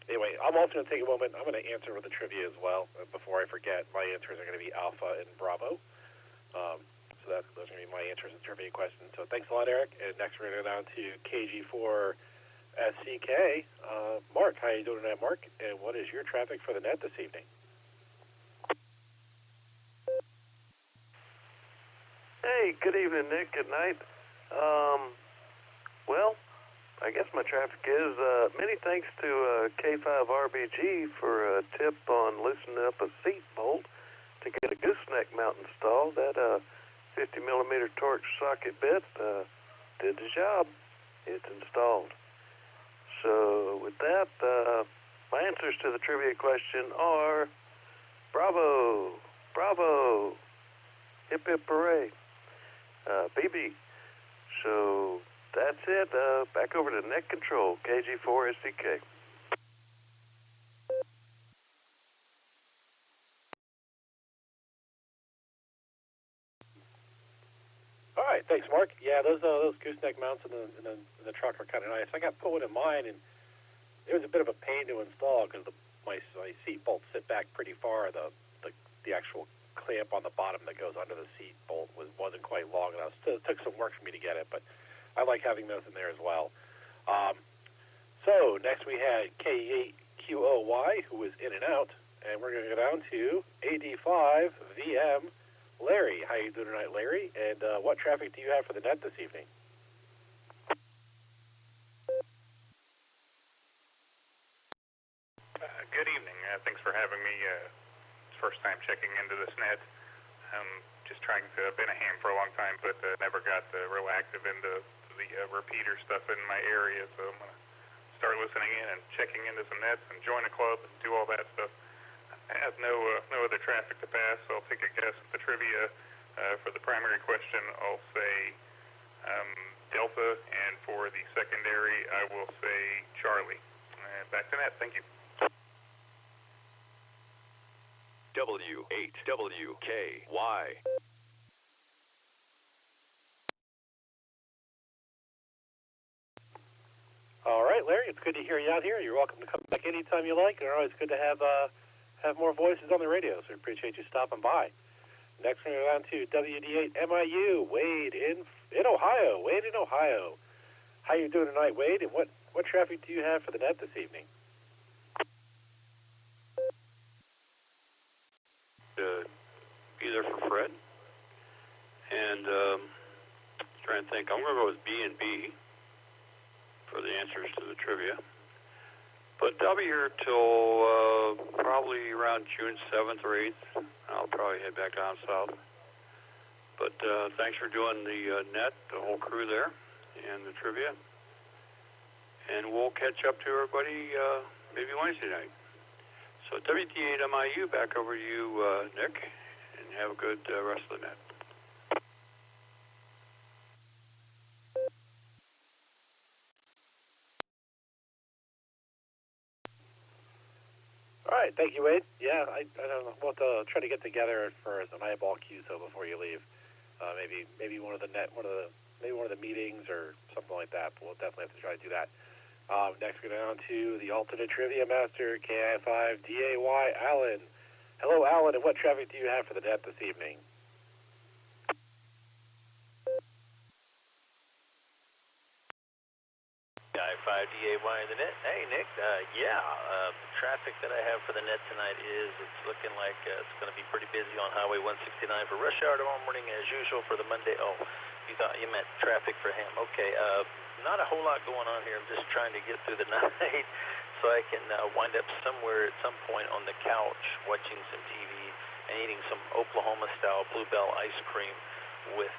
Anyway, I'm also going to take a moment. I'm going to answer with the trivia as well. Before I forget, my answers are going to be Alpha and Bravo. So those are going to be my answers and trivia questions. So thanks a lot, Eric. And next we're going to go down to KG4 SCK. Mark, how you doing tonight, Mark? And what is your traffic for the net this evening? Hey, good evening, Nick. Good night. Well, I guess my traffic is many thanks to K5RBG for a tip on loosening up a seat bolt to get a gooseneck mount installed. That 50 millimeter torque socket bit did the job. It's installed. So with that, my answers to the trivia question are bravo, bravo, hip hip hooray, BB. So that's it. Back over to net control, KG4 SDK. All right, thanks, Mark. Yeah, those gooseneck mounts in the truck are kind of nice. I got put one in mine, and it was a bit of a pain to install because my seat bolts sit back pretty far. The actual clamp on the bottom that goes under the seat bolt wasn't quite long enough. Still, it took some work for me to get it, but I like having those in there as well. So next we had K8QOY, who was in and out, and we're going to go down to AD5VM. Larry, how you doing tonight, Larry? And what traffic do you have for the net this evening? Good evening. Thanks for having me. It's first time checking into this net. Just trying to. Been a ham for a long time, but never got real active into the repeater stuff in my area. So I'm gonna start listening in and checking into some nets and join a club and do all that stuff. I have no other traffic to pass, so I'll take a guess at the trivia. For the primary question, I'll say Delta, and for the secondary, I will say Charlie. Back to net. Thank you. W8WKY. All right, Larry, it's good to hear you out here. You're welcome to come back anytime you like. It's always good to have more voices on the radio, so we appreciate you stopping by. Next, we're going to go down to WD8MIU, Wade in Ohio. Wade in Ohio. How you doing tonight, Wade? And what traffic do you have for the net this evening? Either for Fred, and trying to think. I'm going to go with B and B for the answers to the trivia. But I'll be here till probably around June 7th or 8th. I'll probably head back down south. But thanks for doing the net, the whole crew there, and the trivia. And we'll catch up to everybody maybe Wednesday night. So WD8MIU, back over to you, Nick, and have a good rest of the net. All right, thank you, Wade. Yeah, I don't know. We'll have to try to get together for an eyeball QSO before you leave. Maybe one of the meetings or something like that. But we'll definitely have to try to do that. Next, we're going down to the alternate trivia master, KI5DAY Alan. Hello, Alan, and what traffic do you have for the net this evening? KI5DAY in the net. Hey, Nick. The traffic that I have for the net tonight it's looking like it's going to be pretty busy on Highway 169 for rush hour tomorrow morning as usual for the Monday. Oh, you thought you meant traffic for him. Okay, not a whole lot going on here. I'm just trying to get through the night so I can wind up somewhere at some point on the couch watching some TV and eating some Oklahoma-style Bluebell ice cream with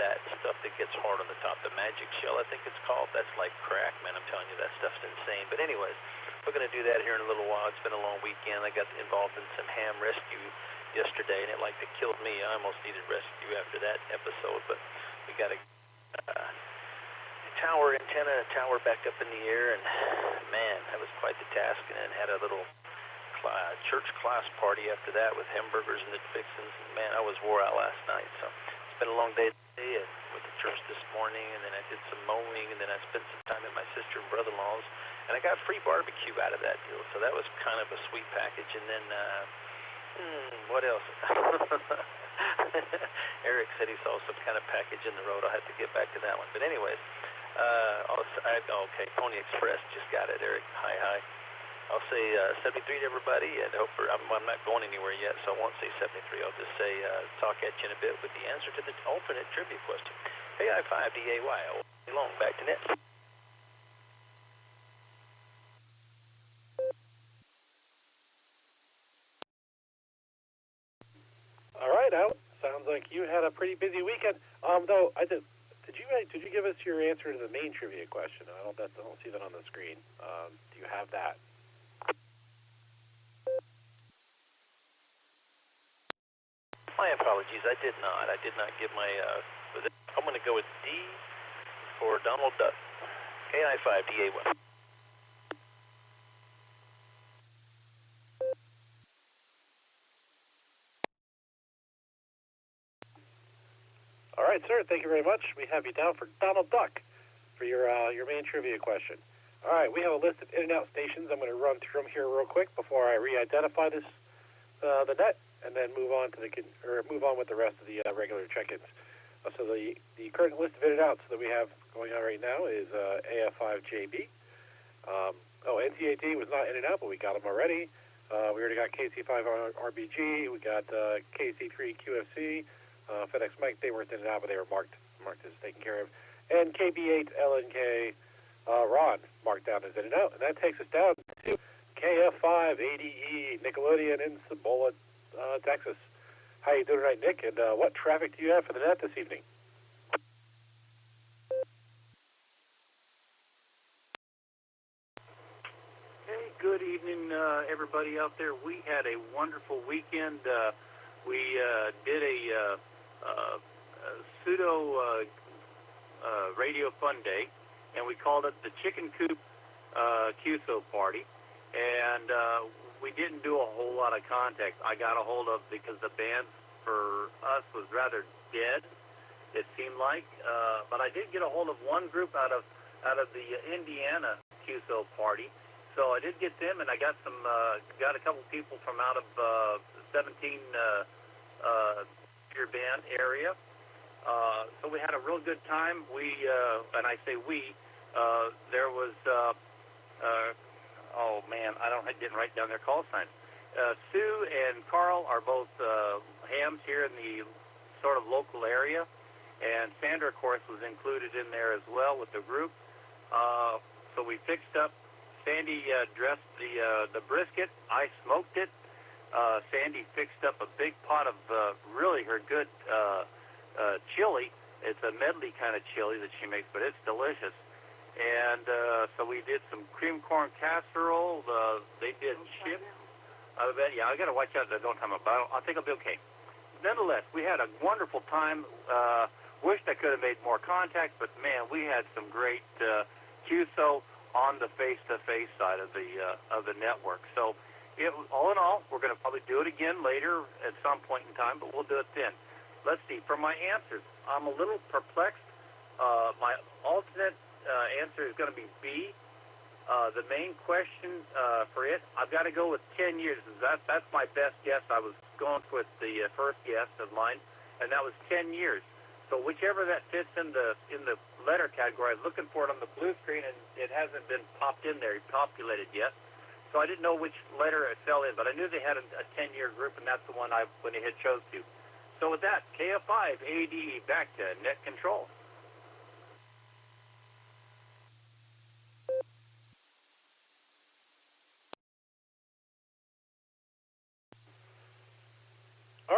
that stuff that gets hard on the top, the magic shell, I think it's called. That's like crack, man. I'm telling you, that stuff's insane. But anyways, we're going to do that here in a little while. It's been a long weekend. I got involved in some ham rescue yesterday, and it like it killed me. I almost needed rescue after that episode, but we got a tower antenna, a tower back up in the air, and man, that was quite the task. And then had a little church class party after that with hamburgers and the fixins. And man, I was wore out last night, so it's been a long day today. And went to church this morning, and then I did some mowing, and then I spent some time at my sister and brother-in-law's, and I got free barbecue out of that deal, so that was kind of a sweet package. And then what else? Eric said he saw some kind of package in the road. I'll have to get back to that one. But anyways, okay, Pony Express just got it, Eric. Hi. I'll say 73 to everybody, and I'm not going anywhere yet, so I won't say 73. I'll just say talk at you in a bit with the answer to the alternate trivia question. KI5DAY, long back to net. All right, Al. Sounds like you had a pretty busy weekend. Though did you give us your answer to the main trivia question? I don't see that on the screen. Do you have that? My apologies. I did not. I did not give my. I'm going to go with D for Donald Duck. KI5DA1. All right, sir. Thank you very much. We have you down for Donald Duck for your main trivia question. All right, we have a list of in-and-out stations. I'm going to run through them here real quick before I re-identify the net, and then move on with the rest of the regular check-ins. So the current list of in-and-outs that we have going on right now is AF5JB. NCAD was not in and out, but we got them already. We already got KC5RBG. We got KC3QFC. FedEx Mike, they weren't in and out, but they were marked as taken care of. And KB8LNK Ron marked down as in and out. And that takes us down to KF5ADE Nickelodeon in Cibola, Texas. How you doing tonight, Nick? And what traffic do you have for the net this evening? Hey, good evening, everybody out there. We had a wonderful weekend. We did a pseudo radio fun day, and we called it the Chicken Coop QSO Party. And we didn't do a whole lot of contact. I got a hold of, because the band for us was rather dead, it seemed like. But I did get a hold of one group out of the Indiana QSO Party. So I did get them, and I got got a couple people from out of 17 year band area. So we had a real good time. We, and I say we, there was, oh man, I didn't write down their call signs. Sue and Carl are both hams here in the sort of local area, and Sandra, of course, was included in there as well with the group. So we fixed up. Sandy dressed the brisket. I smoked it. Sandy fixed up a big pot of really her good chili. It's a medley kind of chili that she makes, but it's delicious. And so we did some cream corn casserole. They did chips. I bet, yeah, I got to watch out that I don't time up. I think I'll be okay. Nonetheless, we had a wonderful time. Wished I could have made more contact, but man, we had some great QSO on the face-to-face side of the network. So, all in all, we're going to probably do it again later at some point in time, but we'll do it then. Let's see. For my answers, I'm a little perplexed. My alternate answer is going to be B. The main question for it, I've got to go with 10 years. That's my best guess. I was going with the first guess of mine, and that was 10 years. So whichever that fits in the letter category, I was looking for it on the blue screen, and it hasn't been popped in there, populated yet. So I didn't know which letter it fell in, but I knew they had a 10-year group, and that's the one I went ahead and chose to. So with that, KF5 ADE back to net control.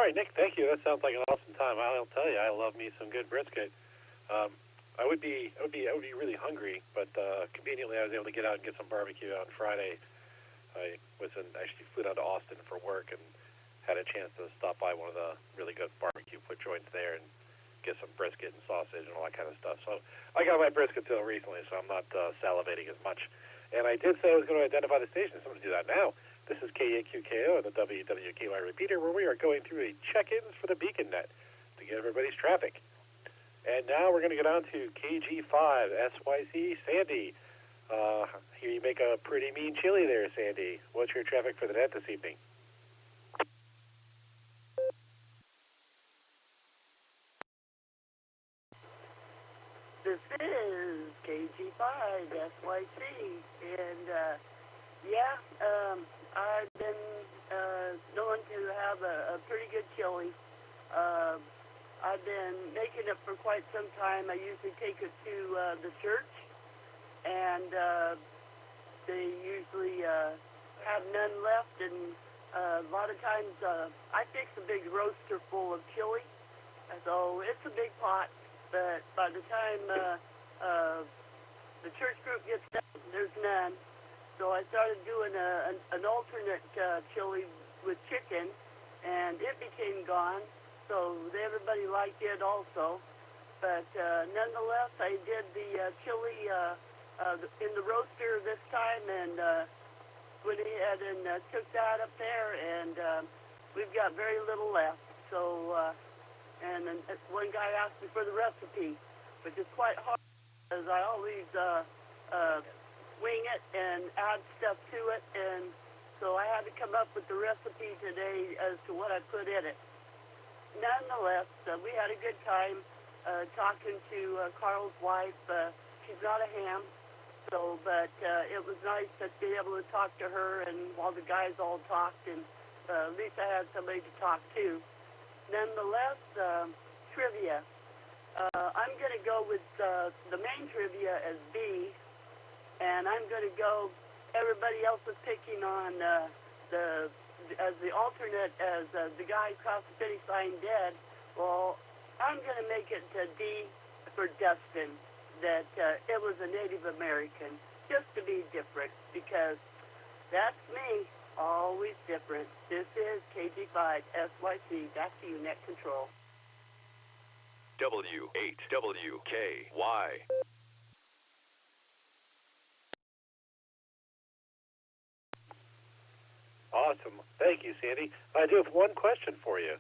right, Nick, thank you. That sounds like an awesome time. I'll tell you, I love me some good brisket. I would be really hungry, but conveniently I was able to get out and get some barbecue on Friday. I actually flew down to Austin for work and had a chance to stop by one of the really good barbecue foot joints there and get some brisket and sausage and all that kind of stuff. So I got my brisket till recently, so I'm not salivating as much. And I did say I was going to identify the station, so I'm going to do that now. This is KAQKO and the WWKY repeater, where we are going through a check-ins for the Beacon Net to get everybody's traffic. And now we're going to get on to KG5 SYC Sandy. Here you make a pretty mean chili there, Sandy. What's your traffic for the net this evening? This is KG5 SYC, and I've been known to have a pretty good chili. I've been making it for quite some time. I usually take it to the church, and they usually have none left, and a lot of times I fix a big roaster full of chili, so it's a big pot, but by the time the church group gets done, there's none. So I started doing an alternate chili with chicken, and it became gone. So everybody liked it also. But nonetheless, I did the chili in the roaster this time, and went ahead and took that up there, and we've got very little left. So, and one guy asked me for the recipe, which is quite hard, because I always wing it and add stuff to it, and so I had to come up with the recipe today as to what I put in it. Nonetheless, we had a good time talking to Carl's wife. She's not a ham, but it was nice to be able to talk to her, and while the guys all talked, and at least I had somebody to talk to. Nonetheless, trivia. I'm going to go with the main trivia as B, and I'm going to go, everybody else is picking on as the alternate as the guy across the finish line dead. Well, I'm going to make it to D for Dustin, that it was a Native American, just to be different, because that's me, always different. This is KG5 SYC. Back to you, Net Control. W8WKY. Awesome. Thank you, Sandy. I do have one question for you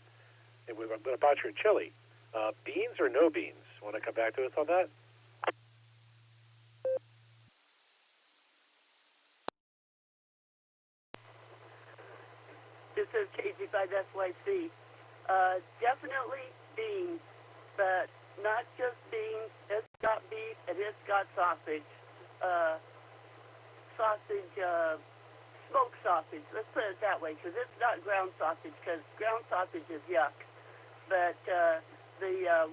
about your chili. Beans or no beans? Want to come back to us on that? This is KG5 SYC. Definitely beans, but not just beans. It's got beef and it's got sausage. Smoked sausage. Let's put it that way, because it's not ground sausage, because ground sausage is yuck. But the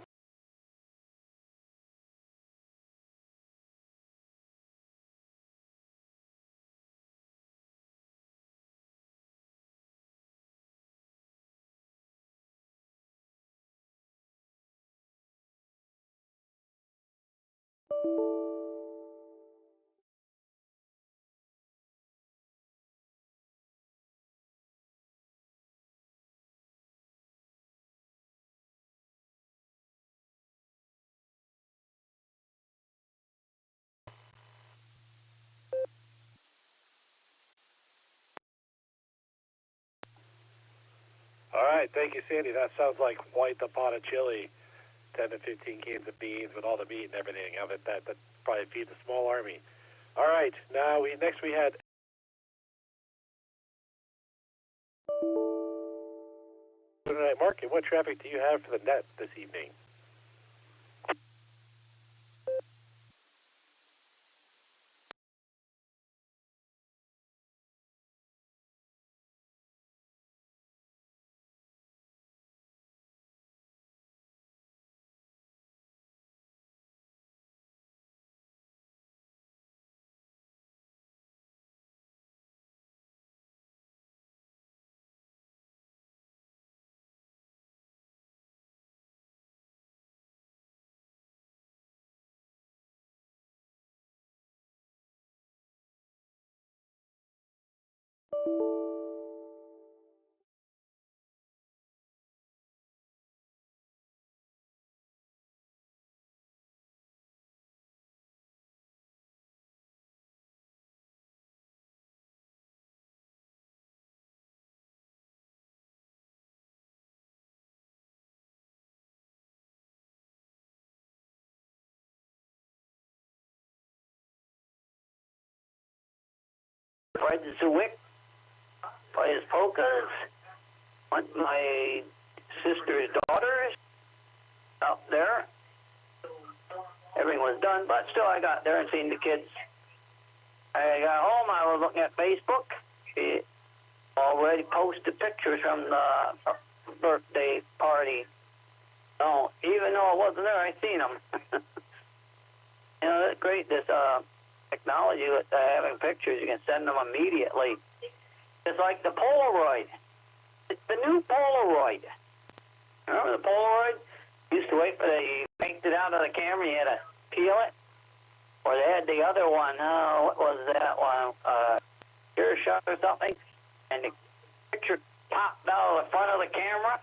All right, thank you, Sandy. That sounds like quite the pot of chili. 10 to 15 cans of beans with all the meat and everything of it. That probably feeds a small army. All right, now next we had Mark. And what traffic do you have for the net this evening? Fred Zwick plays polkas. Went my sister's daughters up there. Everything was done, but still I got there and seen the kids. I got home, I was looking at Facebook. She already posted pictures from the birthday party. So even though I wasn't there, I seen them. You know, that's great, this technology with having pictures. You can send them immediately. It's like the Polaroid. It's the new Polaroid. Remember the Polaroid? You used to wait for you paint it out of the camera, you had to peel it. Or they had the other one, what was that one? Earshot or something. And the picture popped out of the front of the camera.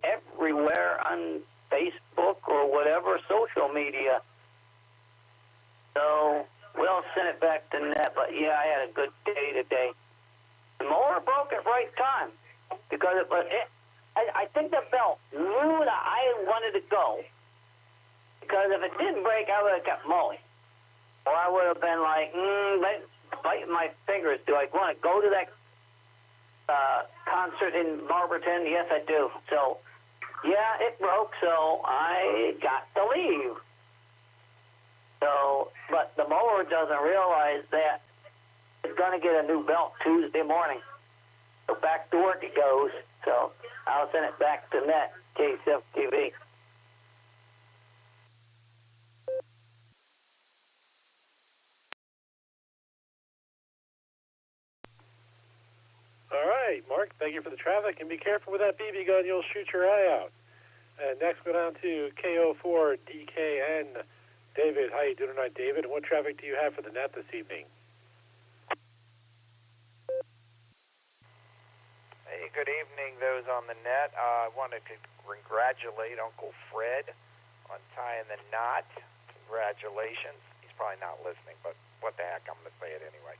Everywhere on Facebook or whatever social media. So we'll send it back to net, but yeah, I had a good day today. The mower broke at right time because I think the belt knew that I wanted to go. Because if it didn't break, I would have kept mowing. Or I would have been like, biting my fingers. Do I want to go to that concert in Barberton? Yes, I do. So, yeah, it broke, so I got to leave. So, but the mower doesn't realize that it's going to get a new belt Tuesday morning. So back to work it goes. So I'll send it back to net, KSF TV. All right, Mark, thank you for the traffic, and be careful with that BB gun. You'll shoot your eye out. And next, go down to KO4DKN. David, how you doing tonight, David? And what traffic do you have for the net this evening? Hey, good evening, those on the net. I wanted to congratulate Uncle Fred on tying the knot. Congratulations. He's probably not listening, but what the heck, I'm going to say it anyway.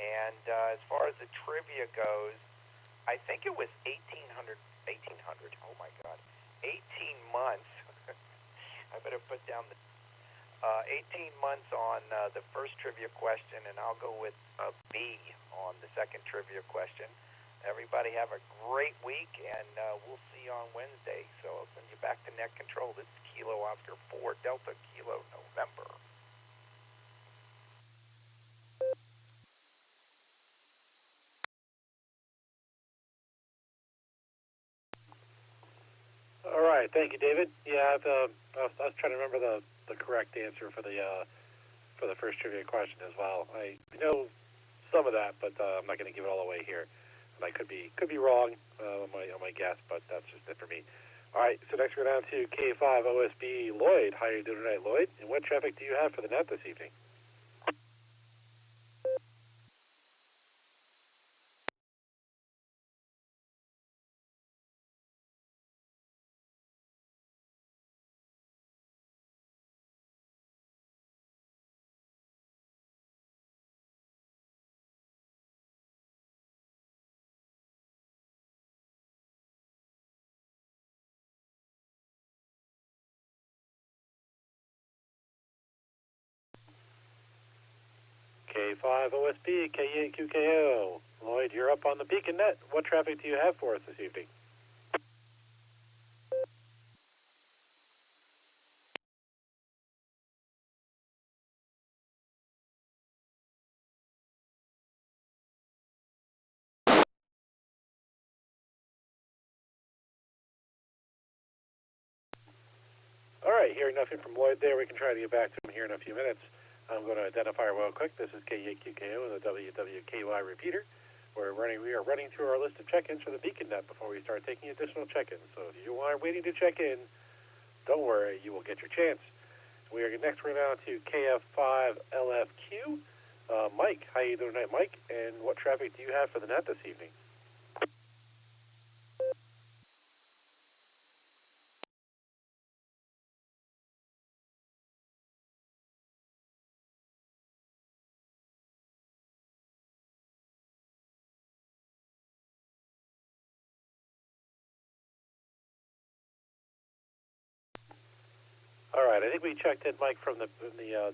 And as far as the trivia goes, I think it was 1800, oh my God, 18 months. I better put down the 18 months on the first trivia question, and I'll go with B on the second trivia question. Everybody have a great week, and we'll see you on Wednesday. So I'll send you back to net control. This is Kilo Oscar 4 Delta Kilo November. All right, thank you, David. Yeah, I was trying to remember the correct answer for the first trivia question as well. I know some of that, but I'm not going to give it all away here. And I could be wrong on my guess, but that's just it for me. All right, so next we're down to K5 OSB Lloyd. How are you doing tonight, Lloyd? And what traffic do you have for the net this evening? K5 OSB, K8 QKO. Lloyd, you're up on the Beacon Net. What traffic do you have for us this evening? All right, hearing nothing from Lloyd there, we can try to get back to him here in a few minutes. I'm going to identify real quick. This is K8QKO and the WWKY repeater. We are running through our list of check-ins for the Beacon Net before we start taking additional check-ins. So if you are waiting to check in, don't worry, you will get your chance. We're going down to KF5LFQ. Mike, how you doing tonight, Mike? And what traffic do you have for the net this evening? All right, I think we checked in Mike from the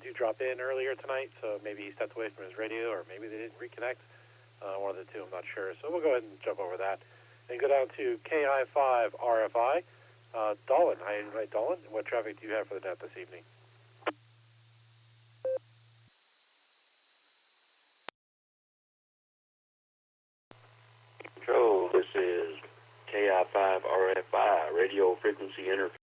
do drop in earlier tonight, so maybe he stepped away from his radio, or maybe they didn't reconnect. One of the two, I'm not sure. So we'll go ahead and jump over that and go down to KI5RFI. Dolan, hi, Dolan. What traffic do you have for the net this evening? Control, this is KI5RFI, radio frequency interference.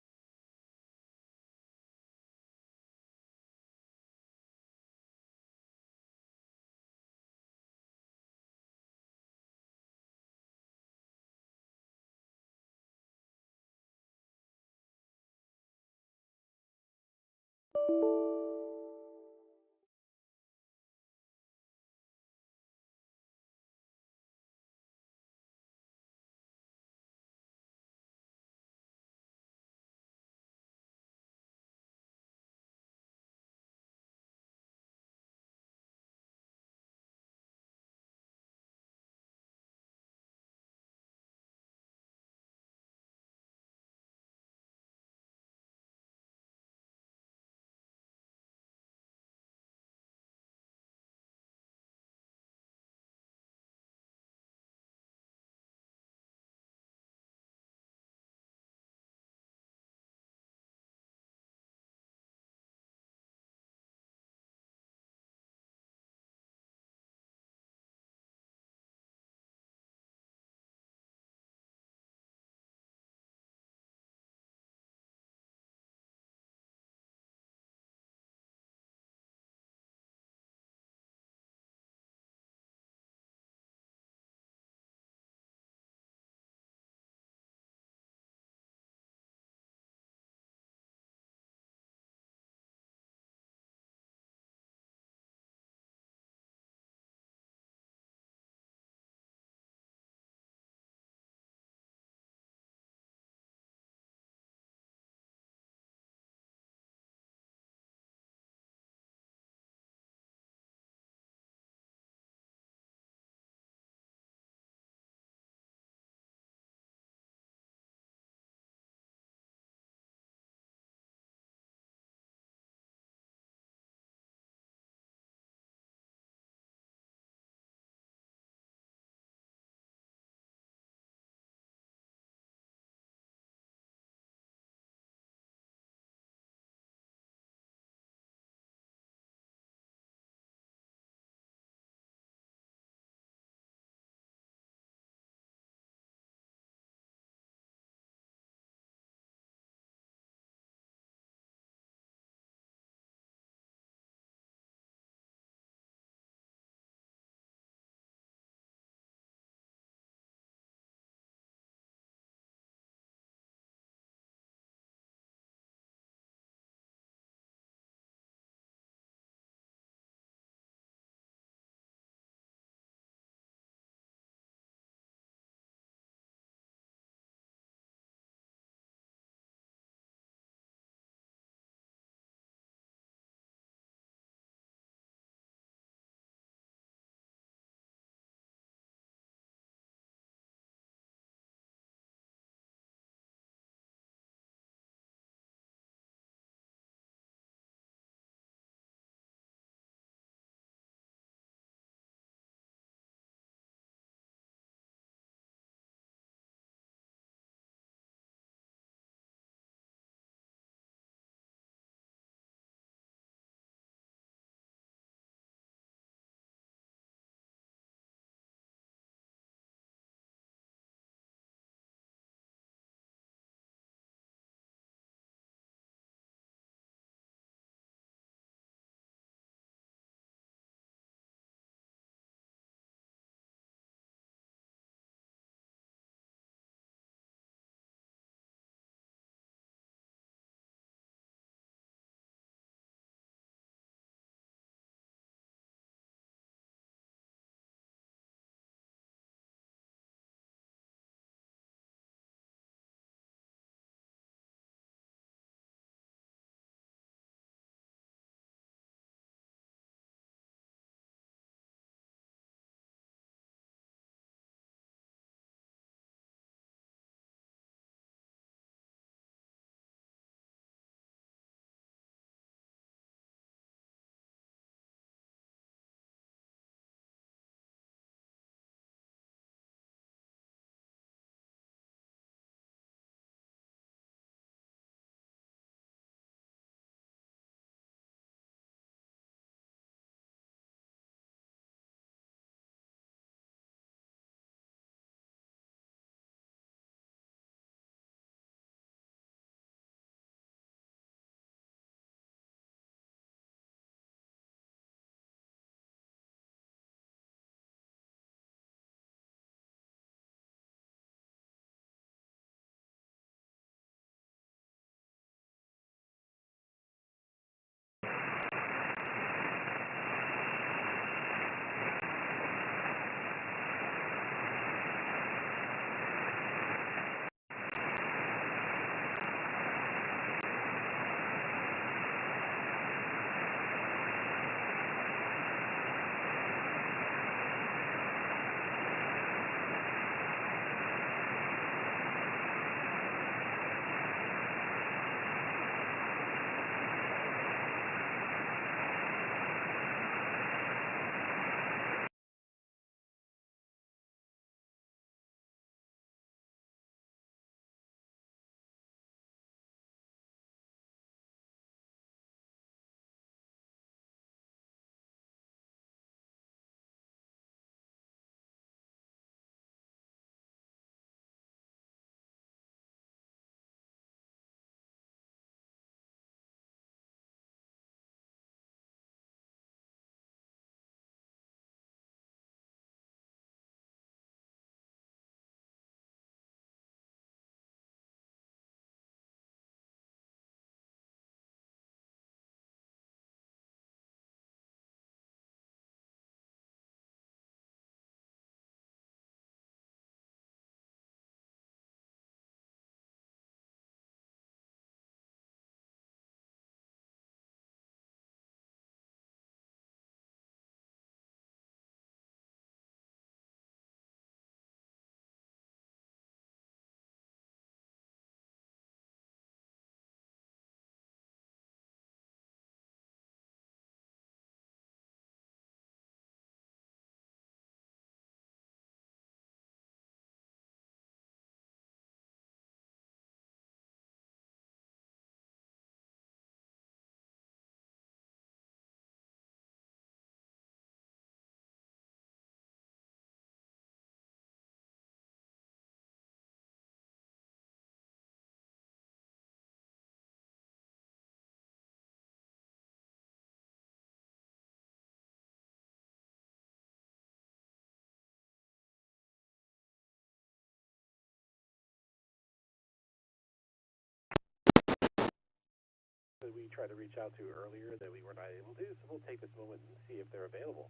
who we tried to reach out to earlier that we were not able to, so we'll take this moment and see if they're available.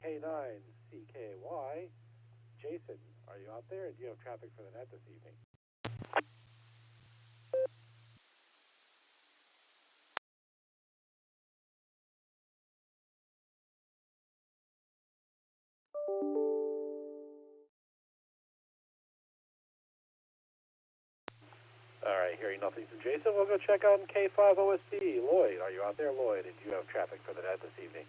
K9CKY, Jason, are you out there? And do you have traffic for the net this evening? All right, hearing nothing from Jason, we'll go check on K5OSD. Lloyd, are you out there, Lloyd? And do you have traffic for the net this evening?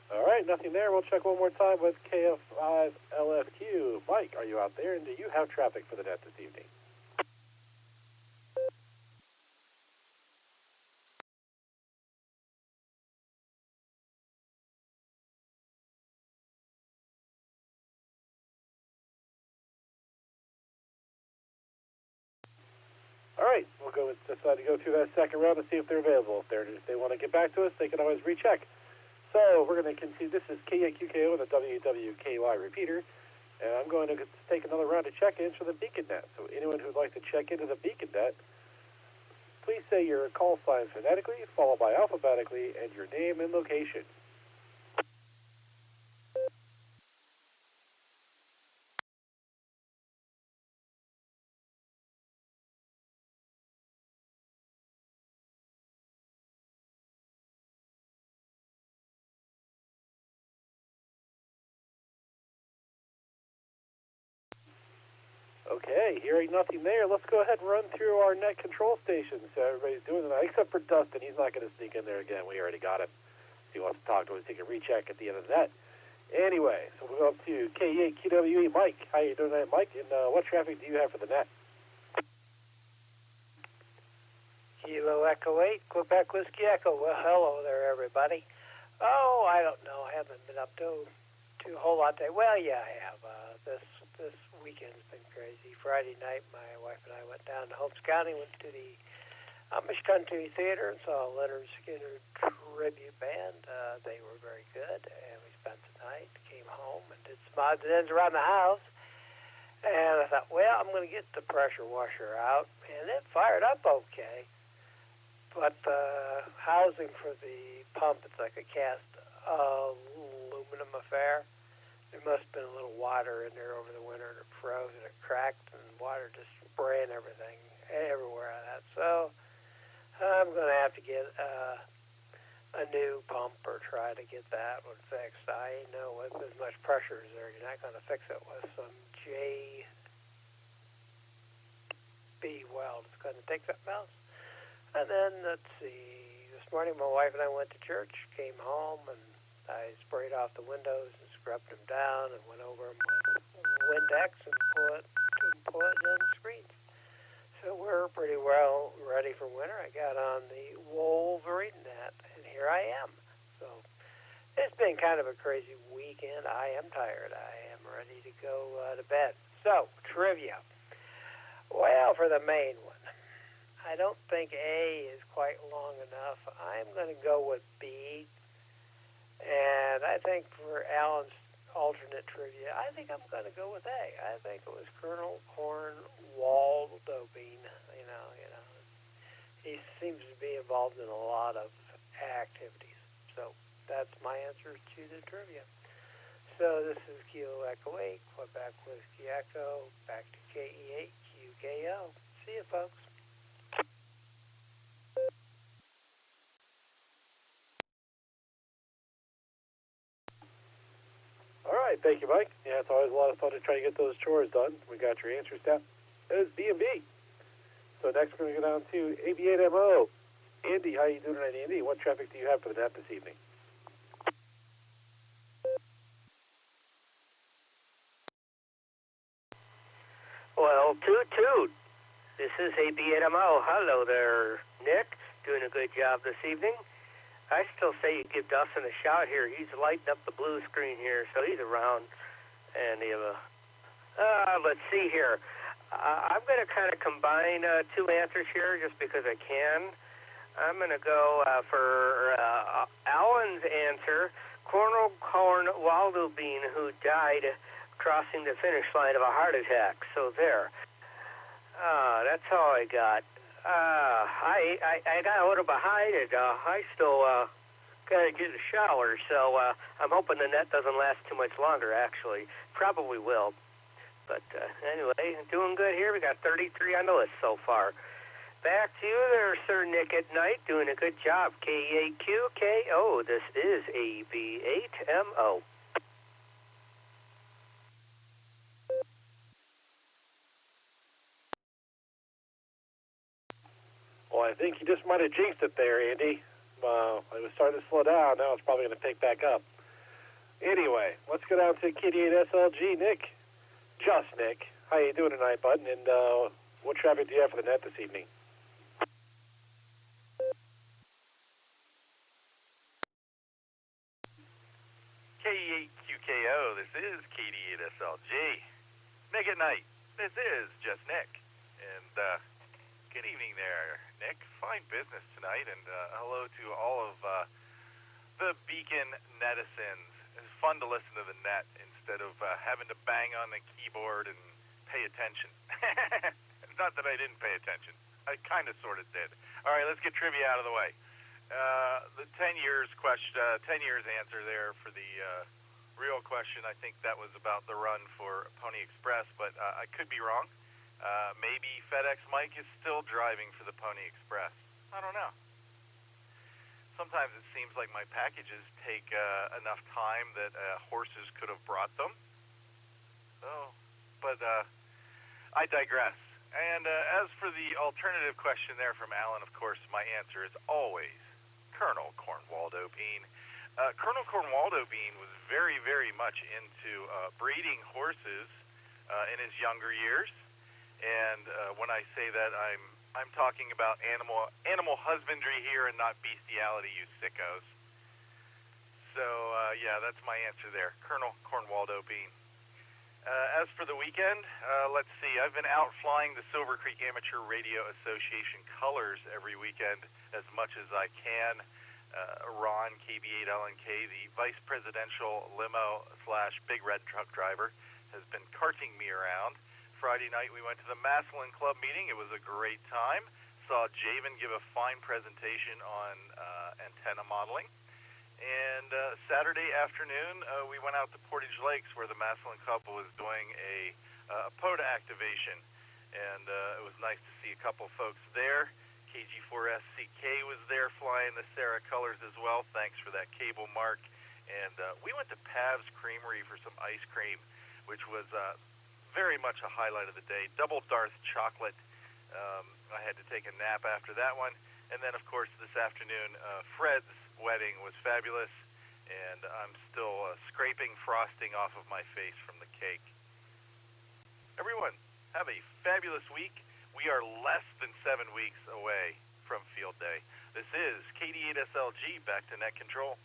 All right, nothing there. We'll check one more time with KF5LFQ. Mike, are you out there, and do you have traffic for the net this evening? All right, we'll decide to go through that second round and see if they're available. If they want to get back to us, they can always recheck. So we're going to continue. This is KAQKO and the WWKY repeater, and I'm going to take another round of check-ins for the beacon net. So anyone who'd like to check into the beacon net, please say your call sign phonetically, followed by alphabetically, and your name and location. Okay, hearing nothing there, let's go ahead and run through our net control stations. So everybody's doing tonight, except for Dustin. He's not going to sneak in there again. We already got him. If he wants to talk to us, he can recheck at the end of the net. Anyway, so we'll go up to K8QWE. Mike, how you doing tonight, Mike? And what traffic do you have for the net? Kilo Echo 8, Quebec Whiskey Echo. Well, hello there, everybody. Oh, I don't know. I haven't been up to a whole lot today. Well, yeah, I have. This weekend's been crazy. Friday night, my wife and I went down to Holmes County, went to the Amish Country Theater and saw Leonard Skinner tribute band. They were very good, and we spent the night, came home, and did some odds and ends around the house. And I thought, well, I'm going to get the pressure washer out, and it fired up okay. But the housing for the pump, it's like a cast aluminum affair. There must have been a little water in there over the winter, and it froze, and it cracked, and water just spraying everything, everywhere on that. So I'm going to have to get a new pump or try to get that one fixed. I know with as much pressure as there, you're not going to fix it with some JB weld. It's going to take something else. And then, let's see, this morning my wife and I went to church, came home, and I sprayed off the windows and scrubbed them down and went over them with Windex and put in screens. So we're pretty well ready for winter. I got on the Wolverine net, and here I am. So it's been kind of a crazy weekend. I am tired. I am ready to go to bed. So, trivia. Well, for the main one, I don't think A is quite long enough. I'm going to go with B. And I think for Alan's alternate trivia, I think I'm going to go with A. I think it was Colonel Corn Waldobine. You know, he seems to be involved in a lot of activities. So that's my answer to the trivia. So this is Kilo Echo 8, Quebec Whiskey Echo, back to KE8QKO. See you, folks. All right, thank you, Mike. Yeah, it's always a lot of fun to try to get those chores done. We got your answers down. It was B&B. So next we're going to go down to AB8MO. Andy, how you doing tonight, Andy? What traffic do you have for the net this evening? Well, toot. This is AB8MO. Hello there, Nick. Doing a good job this evening. I still say you give Dustin a shout here. He's lighting up the blue screen here, so he's around. And let's see here. I'm going to kind of combine two answers here just because I can. I'm going to go for Alan's answer, Colonel Waldo Bean, who died crossing the finish line of a heart attack. So there. That's all I got. I got a little behind, and I still got to get a shower, so I'm hoping the net doesn't last too much longer, actually. Probably will. But anyway, doing good here. We got 33 on the list so far. Back to you there, Sir Nick at Night, doing a good job. KAQKO, this is AB8MO. Well, I think you just might have jinxed it there, Andy. It was starting to slow down. Now it's probably going to pick back up. Anyway, let's go down to KD8SLG. Nick. Just Nick. How you doing tonight, bud? And what traffic do you have for the net this evening? KE8QKO, this is KD8SLG. Nick at Night, this is Just Nick. And good evening there, Nick. Fine business tonight, and hello to all of the Beacon netizens. It's fun to listen to the net instead of having to bang on the keyboard and pay attention. It's not that I didn't pay attention. I kind of sort of did. All right, let's get trivia out of the way. The 10 years question, 10 years answer there for the real question. I think that was about the run for Pony Express, but I could be wrong. Maybe FedEx Mike is still driving for the Pony Express. I don't know. Sometimes it seems like my packages take enough time that horses could have brought them. So, but I digress. And as for the alternative question there from Alan, of course, my answer is always Colonel Cornwaldo Bean. Colonel Cornwaldo Bean was very, very much into breeding horses in his younger years. And when I say that, I'm talking about animal husbandry here and not bestiality, you sickos. So, yeah, that's my answer there. Colonel Cornwaldo Bean. As for the weekend, let's see. I've been out flying the Silvercreek Amateur Radio Association colors every weekend as much as I can. Ron, KB8LNK, the vice presidential limo / big red truck driver, has been carting me around. Friday night we went to the Maslin Club meeting. It was a great time. Saw Javen give a fine presentation on antenna modeling. And Saturday afternoon, we went out to Portage Lakes where the Maslin Club was doing a POTA activation. And it was nice to see a couple folks there. KG4SCK was there flying the Sarah colors as well. Thanks for that cable, Mark. And we went to Pav's Creamery for some ice cream, which was very much a highlight of the day. Double Darth chocolate. I had to take a nap after that one. And then, of course, this afternoon, Fred's wedding was fabulous, and I'm still scraping frosting off of my face from the cake. Everyone, have a fabulous week. We are less than 7 weeks away from Field Day. This is KD8SLG, back to net control.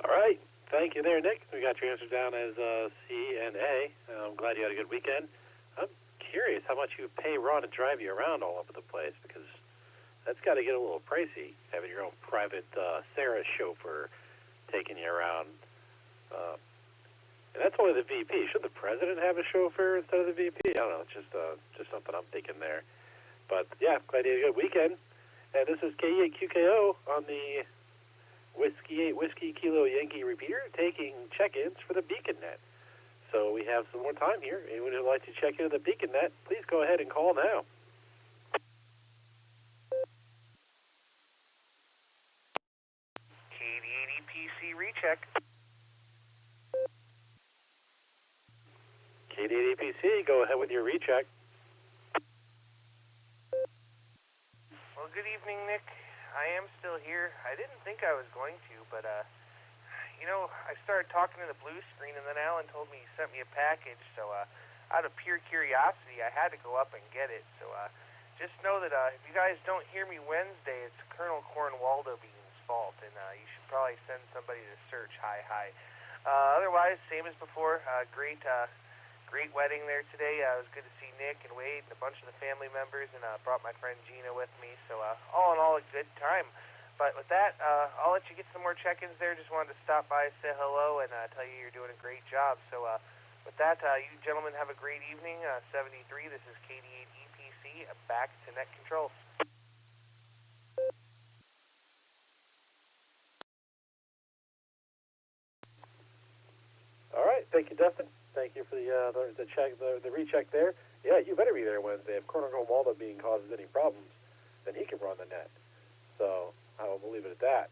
All right. Thank you there, Nick. We got your answer down as C and A. I'm glad you had a good weekend. I'm curious how much you pay Ron to drive you around all over the place, because that's got to get a little pricey, having your own private Sarah chauffeur taking you around. And that's only the VP. Should the president have a chauffeur instead of the VP? I don't know. It's just something I'm thinking there. But, yeah, glad you had a good weekend. And this is KE8QKO on the Whiskey 8 Whiskey Kilo Yankee repeater taking check-ins for the Beacon Net. So we have some more time here. Anyone who would like to check into the Beacon Net, please go ahead and call now. KD80PC recheck. KD80PC, go ahead with your recheck. Well, good evening, Nick. I am still here. I didn't think I was going to, but, I started talking to the blue screen, and then Alan told me he sent me a package, so, out of pure curiosity, I had to go up and get it. So, just know that, if you guys don't hear me Wednesday, it's Colonel Cornwaldo Beans. fault, and you should probably send somebody to search hi. Otherwise, same as before. Great wedding there today. It was good to see Nick and Wade and a bunch of the family members, and brought my friend Gina with me. So all in all, a good time. But with that, I'll let you get some more check-ins there. Just wanted to stop by, say hello, and tell you you're doing a great job. So with that, you gentlemen have a great evening. 73, this is KD8EPC, back to net controls. All right, thank you, Dustin. Thank you for the check, the recheck there. Yeah, you better be there Wednesday. If Colonel Waldo being causes any problems, then he can run the net. So I will leave it at that.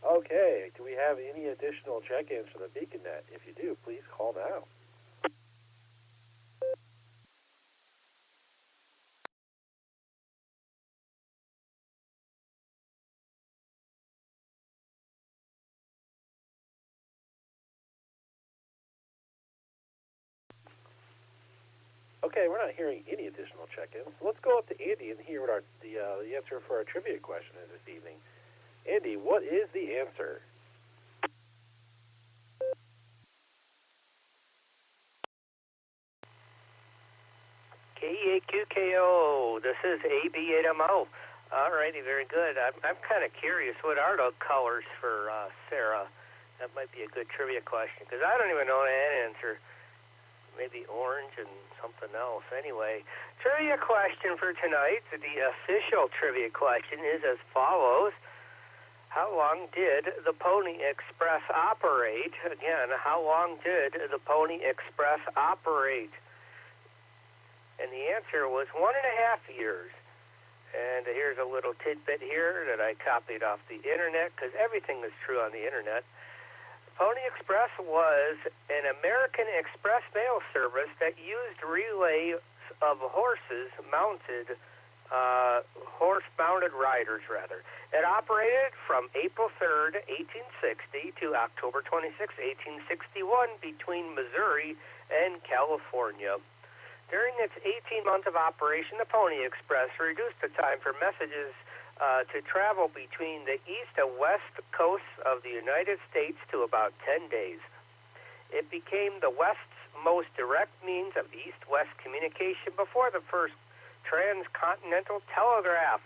Okay, do we have any additional check-ins for the Beacon Net? If you do, please call now. Okay, we're not hearing any additional check-ins. So let's go up to Andy and hear what the answer for our trivia question is this evening. Andy, what is the answer? KEAQKO, this is AB8MO. All righty, very good. I'm kind of curious, what are the colors for Sarah? That might be a good trivia question, because I don't even know that answer. Maybe orange and something else. Anyway, trivia question for tonight. The official trivia question is as follows. How long did the Pony Express operate? Again, how long did the Pony Express operate? And the answer was 1.5 years. And here's a little tidbit here that I copied off the internet, because everything is true on the internet. Pony Express was an American express mail service that used relays of horse-mounted riders, rather. It operated from April 3rd, 1860 to October 26, 1861 between Missouri and California. During its 18 months of operation, the Pony Express reduced the time for messages to travel between the east and west coasts of the United States to about 10 days. It became the West's most direct means of east-west communication before the first transcontinental telegraph,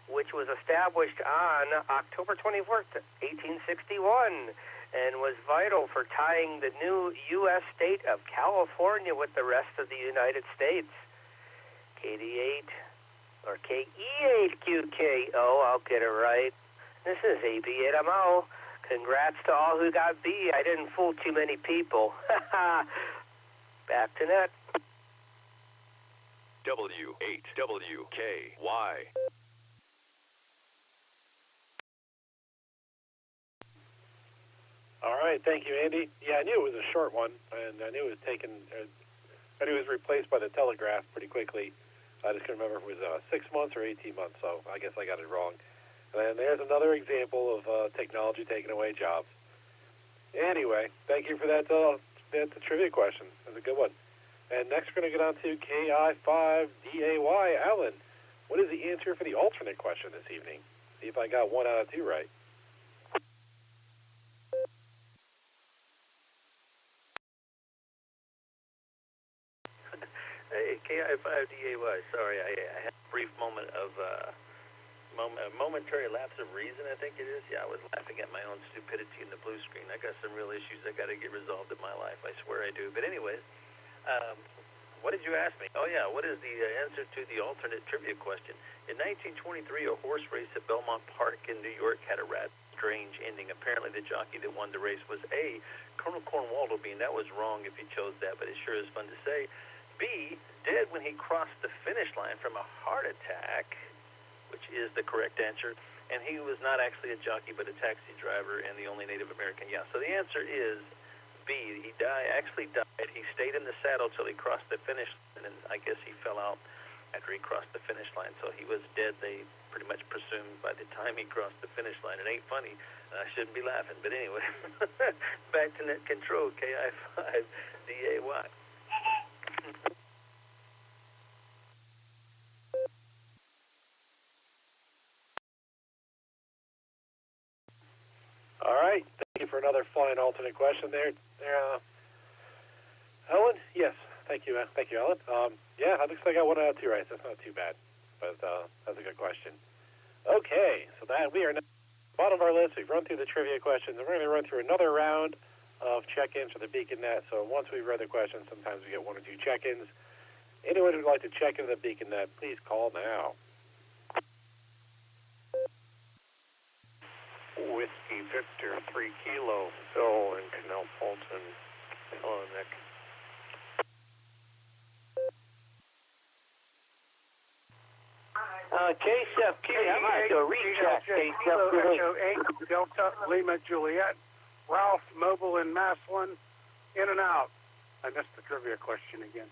which was established on October 24th, 1861, and was vital for tying the new U.S. state of California with the rest of the United States. KD8, or KE8QKO, I'll get it right. This is AB8MO. Congrats to all who got B. I didn't fool too many people. Back to net. W8WKY. All right, thank you, Andy. Yeah, I knew it was a short one, and I knew it was taken. I knew it was replaced by the telegraph pretty quickly. I just couldn't remember if it was 6 months or 18 months, so I guess I got it wrong. And there's another example of technology taking away jobs. Anyway, thank you for that trivia question. That's a good one. And next we're going to get on to KI5DAY. Alan, what is the answer for the alternate question this evening? See if I got 1 out of 2 right. Hey, KI5DAY, sorry, I had a brief moment of momentary lapse of reason, I think it is. Yeah, I was laughing at my own stupidity in the blue screen. I got some real issues I got to get resolved in my life, I swear I do. But anyways, what did you ask me? Oh, yeah, what is the answer to the alternate trivia question? In 1923, a horse race at Belmont Park in New York had a rather strange ending. Apparently, the jockey that won the race was A, Colonel Cornwaldo Bean. That was wrong if you chose that, but it sure is fun to say. B, dead when he crossed the finish line from a heart attack, which is the correct answer, and he was not actually a jockey but a taxi driver and the only Native American. Yeah, so the answer is B. He actually died. He stayed in the saddle till he crossed the finish line, and I guess he fell out after he crossed the finish line, so he was dead, they pretty much presumed, by the time he crossed the finish line. It ain't funny, and I shouldn't be laughing, but anyway, back to net control, KI5DAY. All right. Thank you for another fine alternate question there. Ellen? Yes. Thank you, Ellen. Yeah, it looks like I got 1 out of 2 right. That's not too bad, but that's a good question. Okay, so that we are now at the bottom of our list. We've run through the trivia questions, and we're going to run through another round of check-ins for the Beacon Net. So once we've read the questions, sometimes we get 1 or 2 check-ins. Anyone who'd like to check into the Beacon Net, please call now. Whiskey Victor 3 Kilo, Phil in Canal Fulton. Hello, Nick. KSFQ, I'm going to do a recheck. KSFQ. Delta Lima Juliet, Ralph Mobile in Maslin, in and out. I missed the trivia question again.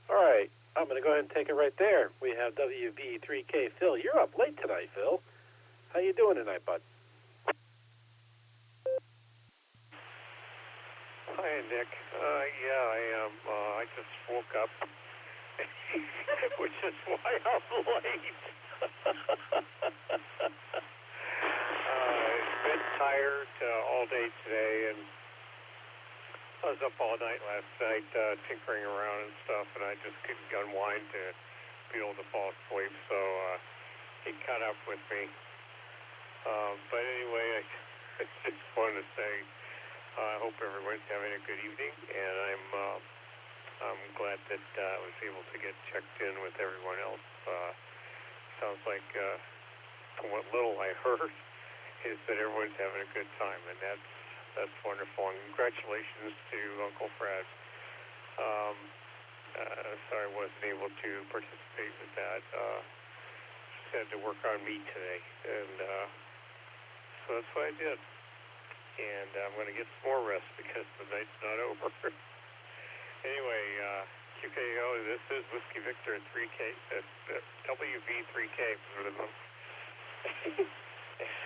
All right, I'm going to go ahead and take it right there. We have WB3K. Phil, you're up late tonight, Phil. How you doing tonight, bud? Hi, Nick. Yeah, I am. I just woke up, which is why I'm late. I've been tired all day today, and I was up all night last night tinkering around and stuff, and I just couldn't unwind to be able to fall asleep, so he caught up with me. But anyway, I just wanted to say I hope everyone's having a good evening, and I'm glad that I was able to get checked in with everyone else. Sounds like from what little I heard is that everyone's having a good time, and that's wonderful. And congratulations to Uncle Fred. Sorry I wasn't able to participate with that. Just had to work on me today, and so that's what I did. And I'm going to get some more rest because the night's not over. Anyway, QKO, this is Whiskey Victor 3K, WV3K for the month.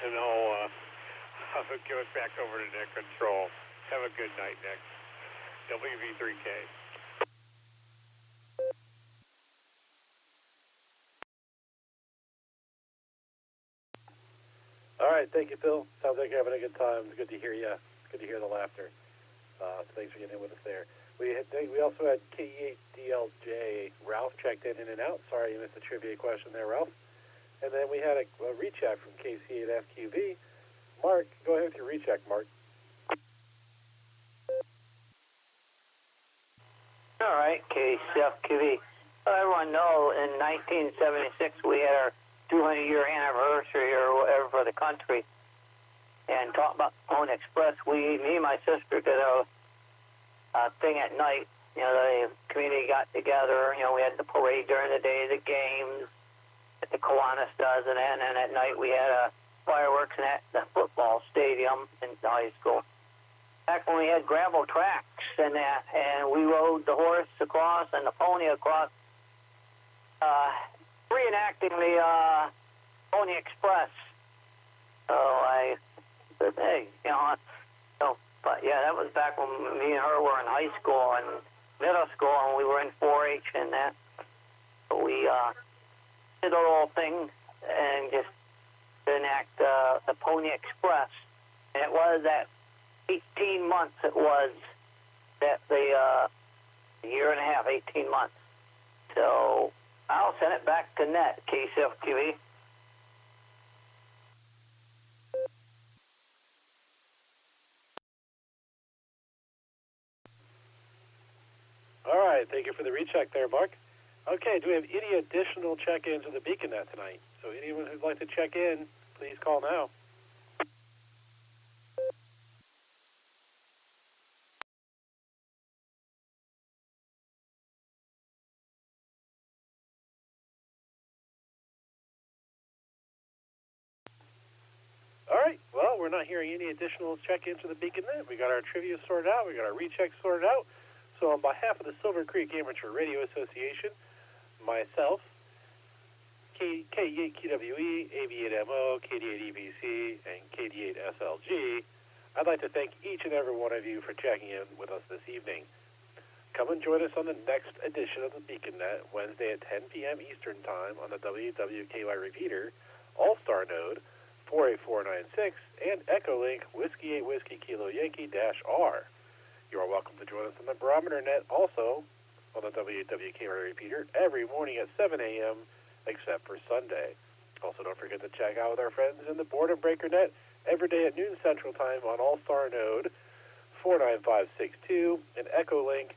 And I'll give it back over to Nick Control. Have a good night, Nick. WV3K. All right, thank you, Phil. Sounds like you're having a good time. It's good to hear you. It's good to hear the laughter. Thanks for getting in with us there. We also had K8DLJ. Ralph checked in and out. Sorry you missed the trivia question there, Ralph. And then we had a recheck from KC8FQB. Mark, go ahead with your recheck, Mark. All right, KCFQB. Everyone know in 1976 we had our 200-year anniversary or whatever for the country. And talk about Pony Express. Me and my sister did a thing at night. You know, the community got together. You know, we had the parade during the day, the games that the Kiwanis does, and then at night we had fireworks at the football stadium in the high school. Back when we had gravel tracks and that, and we rode the horse across and the pony across, reenacting the Pony Express. So I said, hey, you know, so, but yeah, that was back when me and her were in high school and middle school, and we were in 4-H and that. But we did a little thing and just enact the Pony Express. And it was that 18 months it was that the year and a half, 18 months. So I'll send it back to net, KCFQE. All right, thank you for the recheck there, Mark. Okay, do we have any additional check-ins with the Beacon Net tonight? So anyone who'd like to check in, please call now. All right, well, we're not hearing any additional check-ins with the Beacon Net. We got our trivia sorted out. We got our rechecks sorted out. So on behalf of the Silvercreek Amateur Radio Association, myself, K8QWE, AB8MO, KD8EBC, and KD8SLG, I'd like to thank each and every one of you for checking in with us this evening. Come and join us on the next edition of the Beacon Net, Wednesday at 10 p.m. Eastern Time on the WWKY repeater, All-Star Node 48496, and Echolink Whiskey 8 Whiskey Kilo Yankee -R. You are welcome to join us on the Barometer Net, also on the WWKY repeater, every morning at 7 a.m., except for Sunday. Also, don't forget to check out with our friends in the Boredom Breaker Net every day at noon Central Time on All-Star Node 49562 and Echolink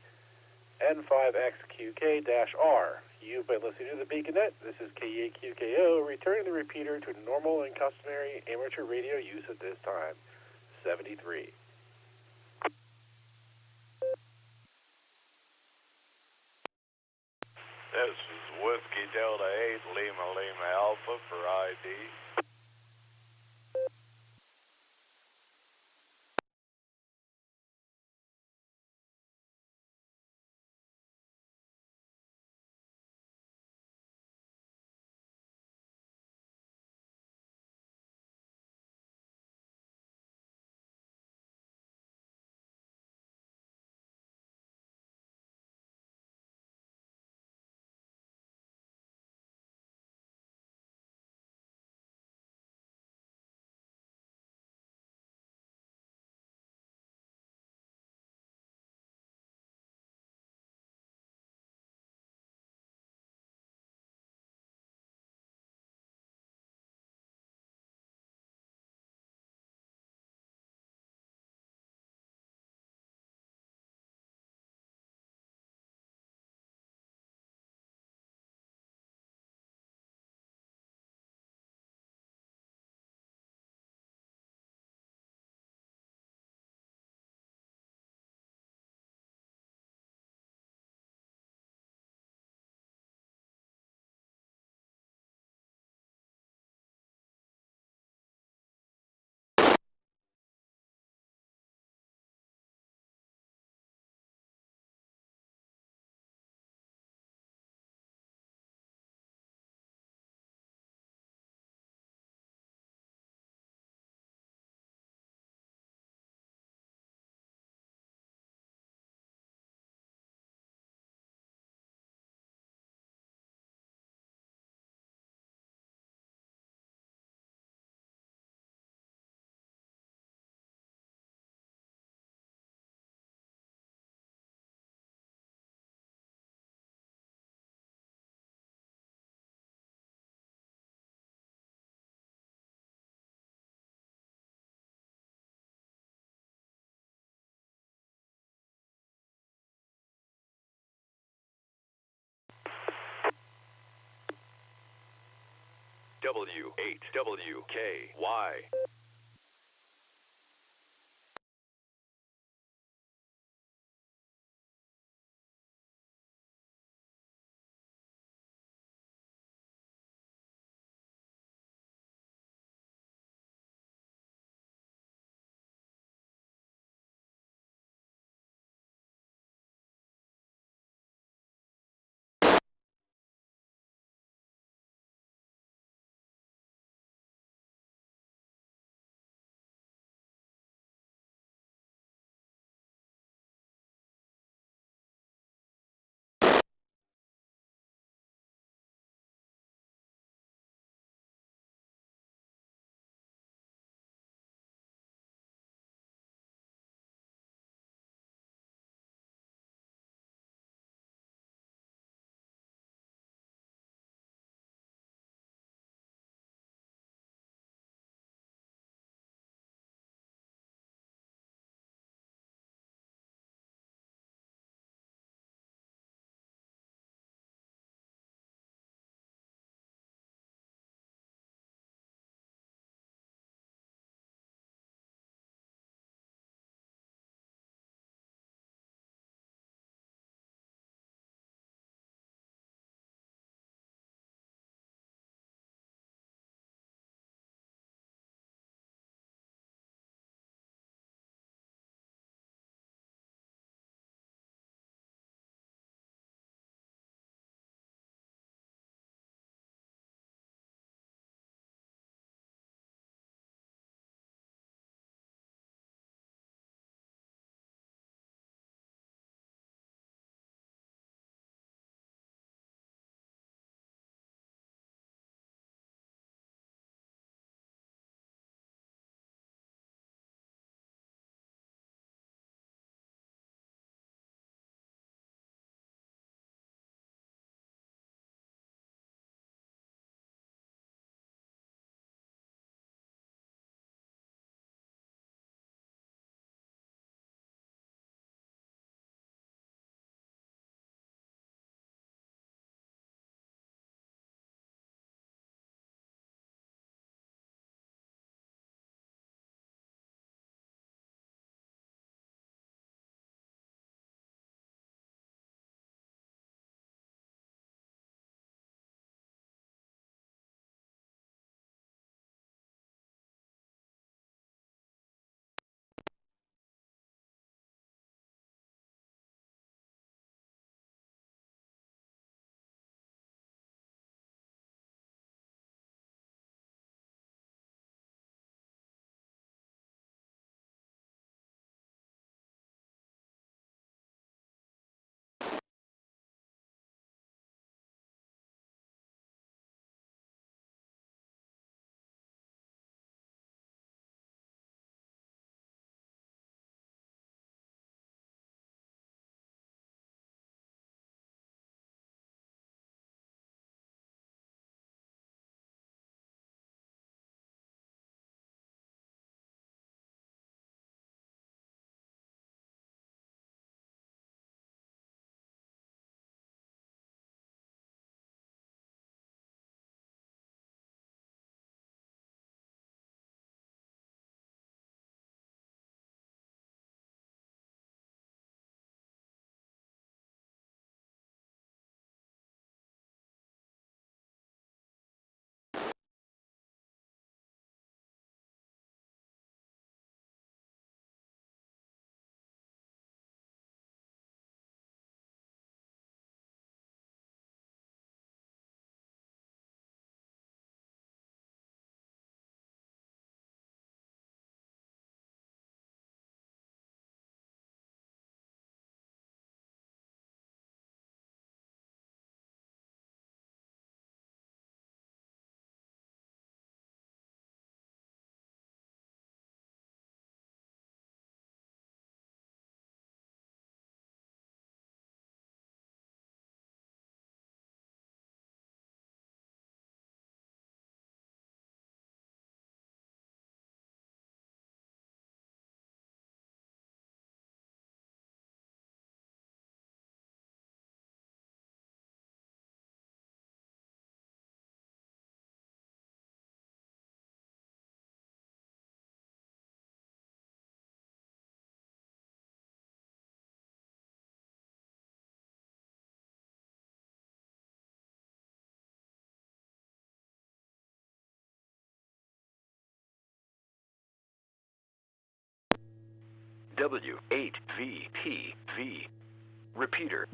N5XQK-R. You've been listening to the Beacon Net. This is KEAQKO, returning the repeater to normal and customary amateur radio use at this time. 73. This is Whiskey Delta 8 Lima Lima Alpha for ID. W8WKY. W8VPV. Repeater.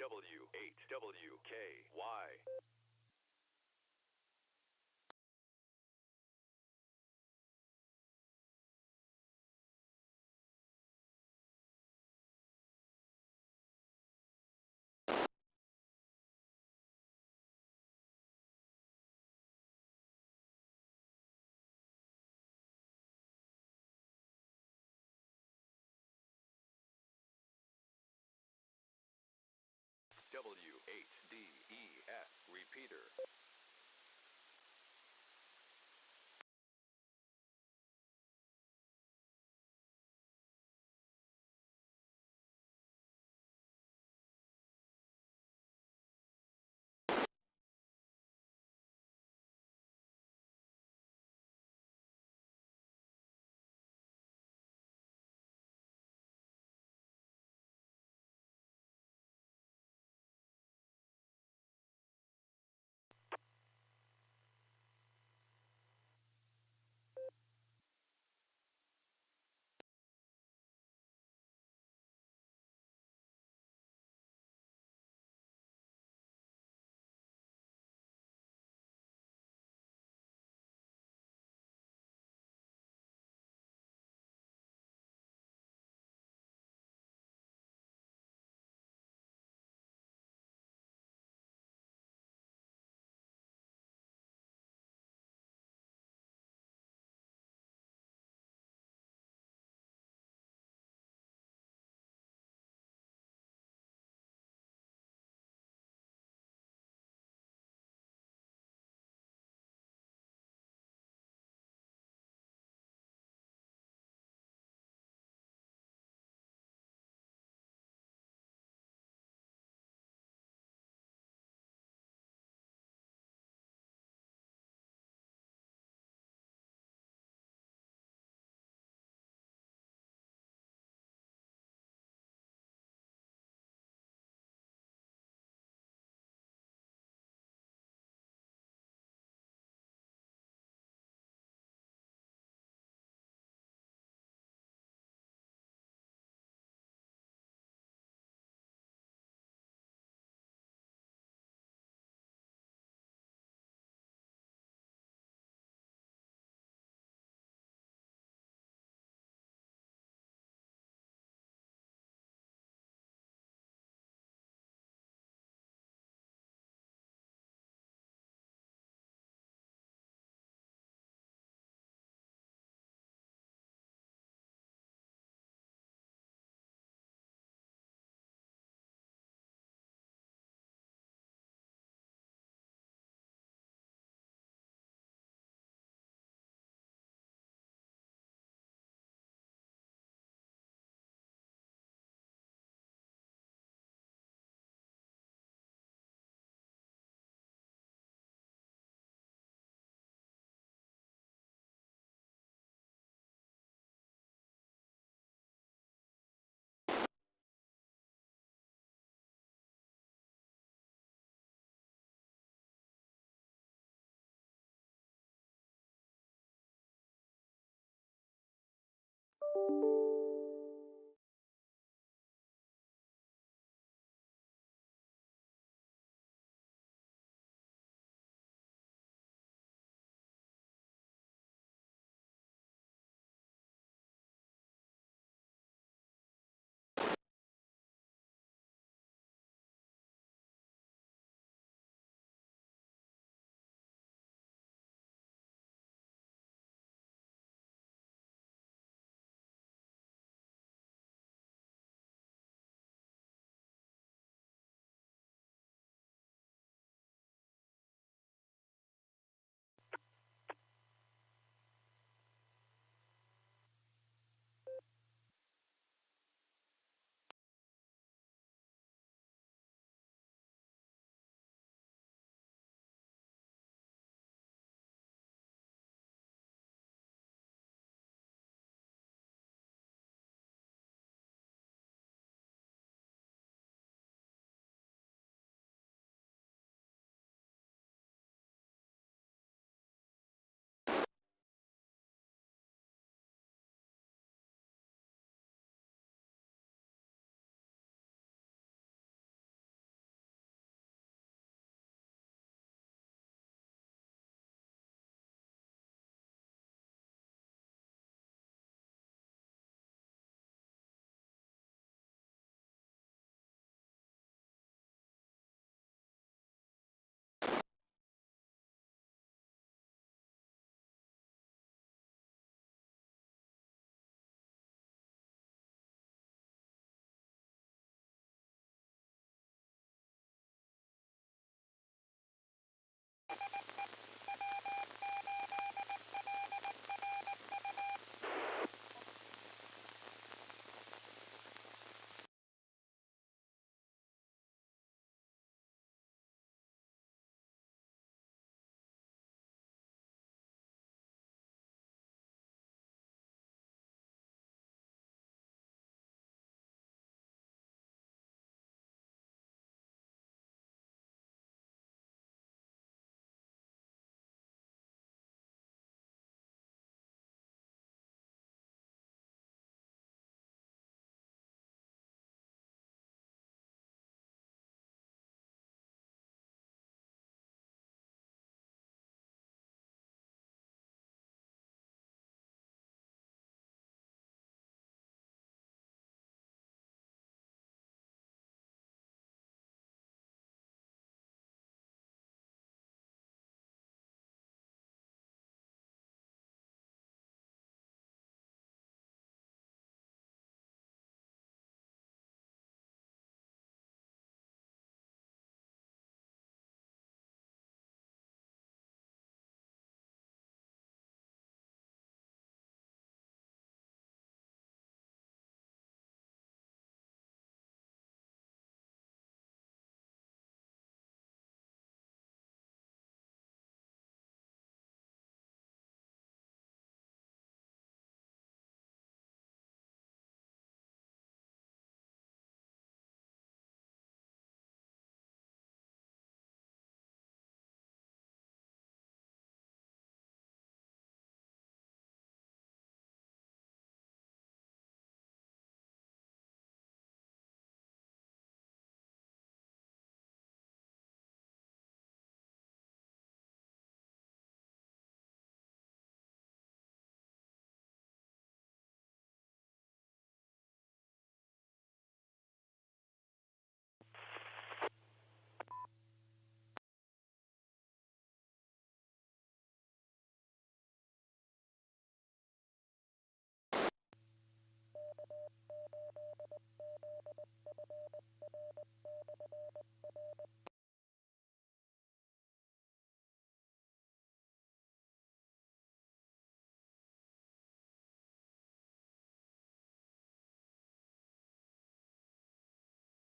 W8WKY. W8DES repeater.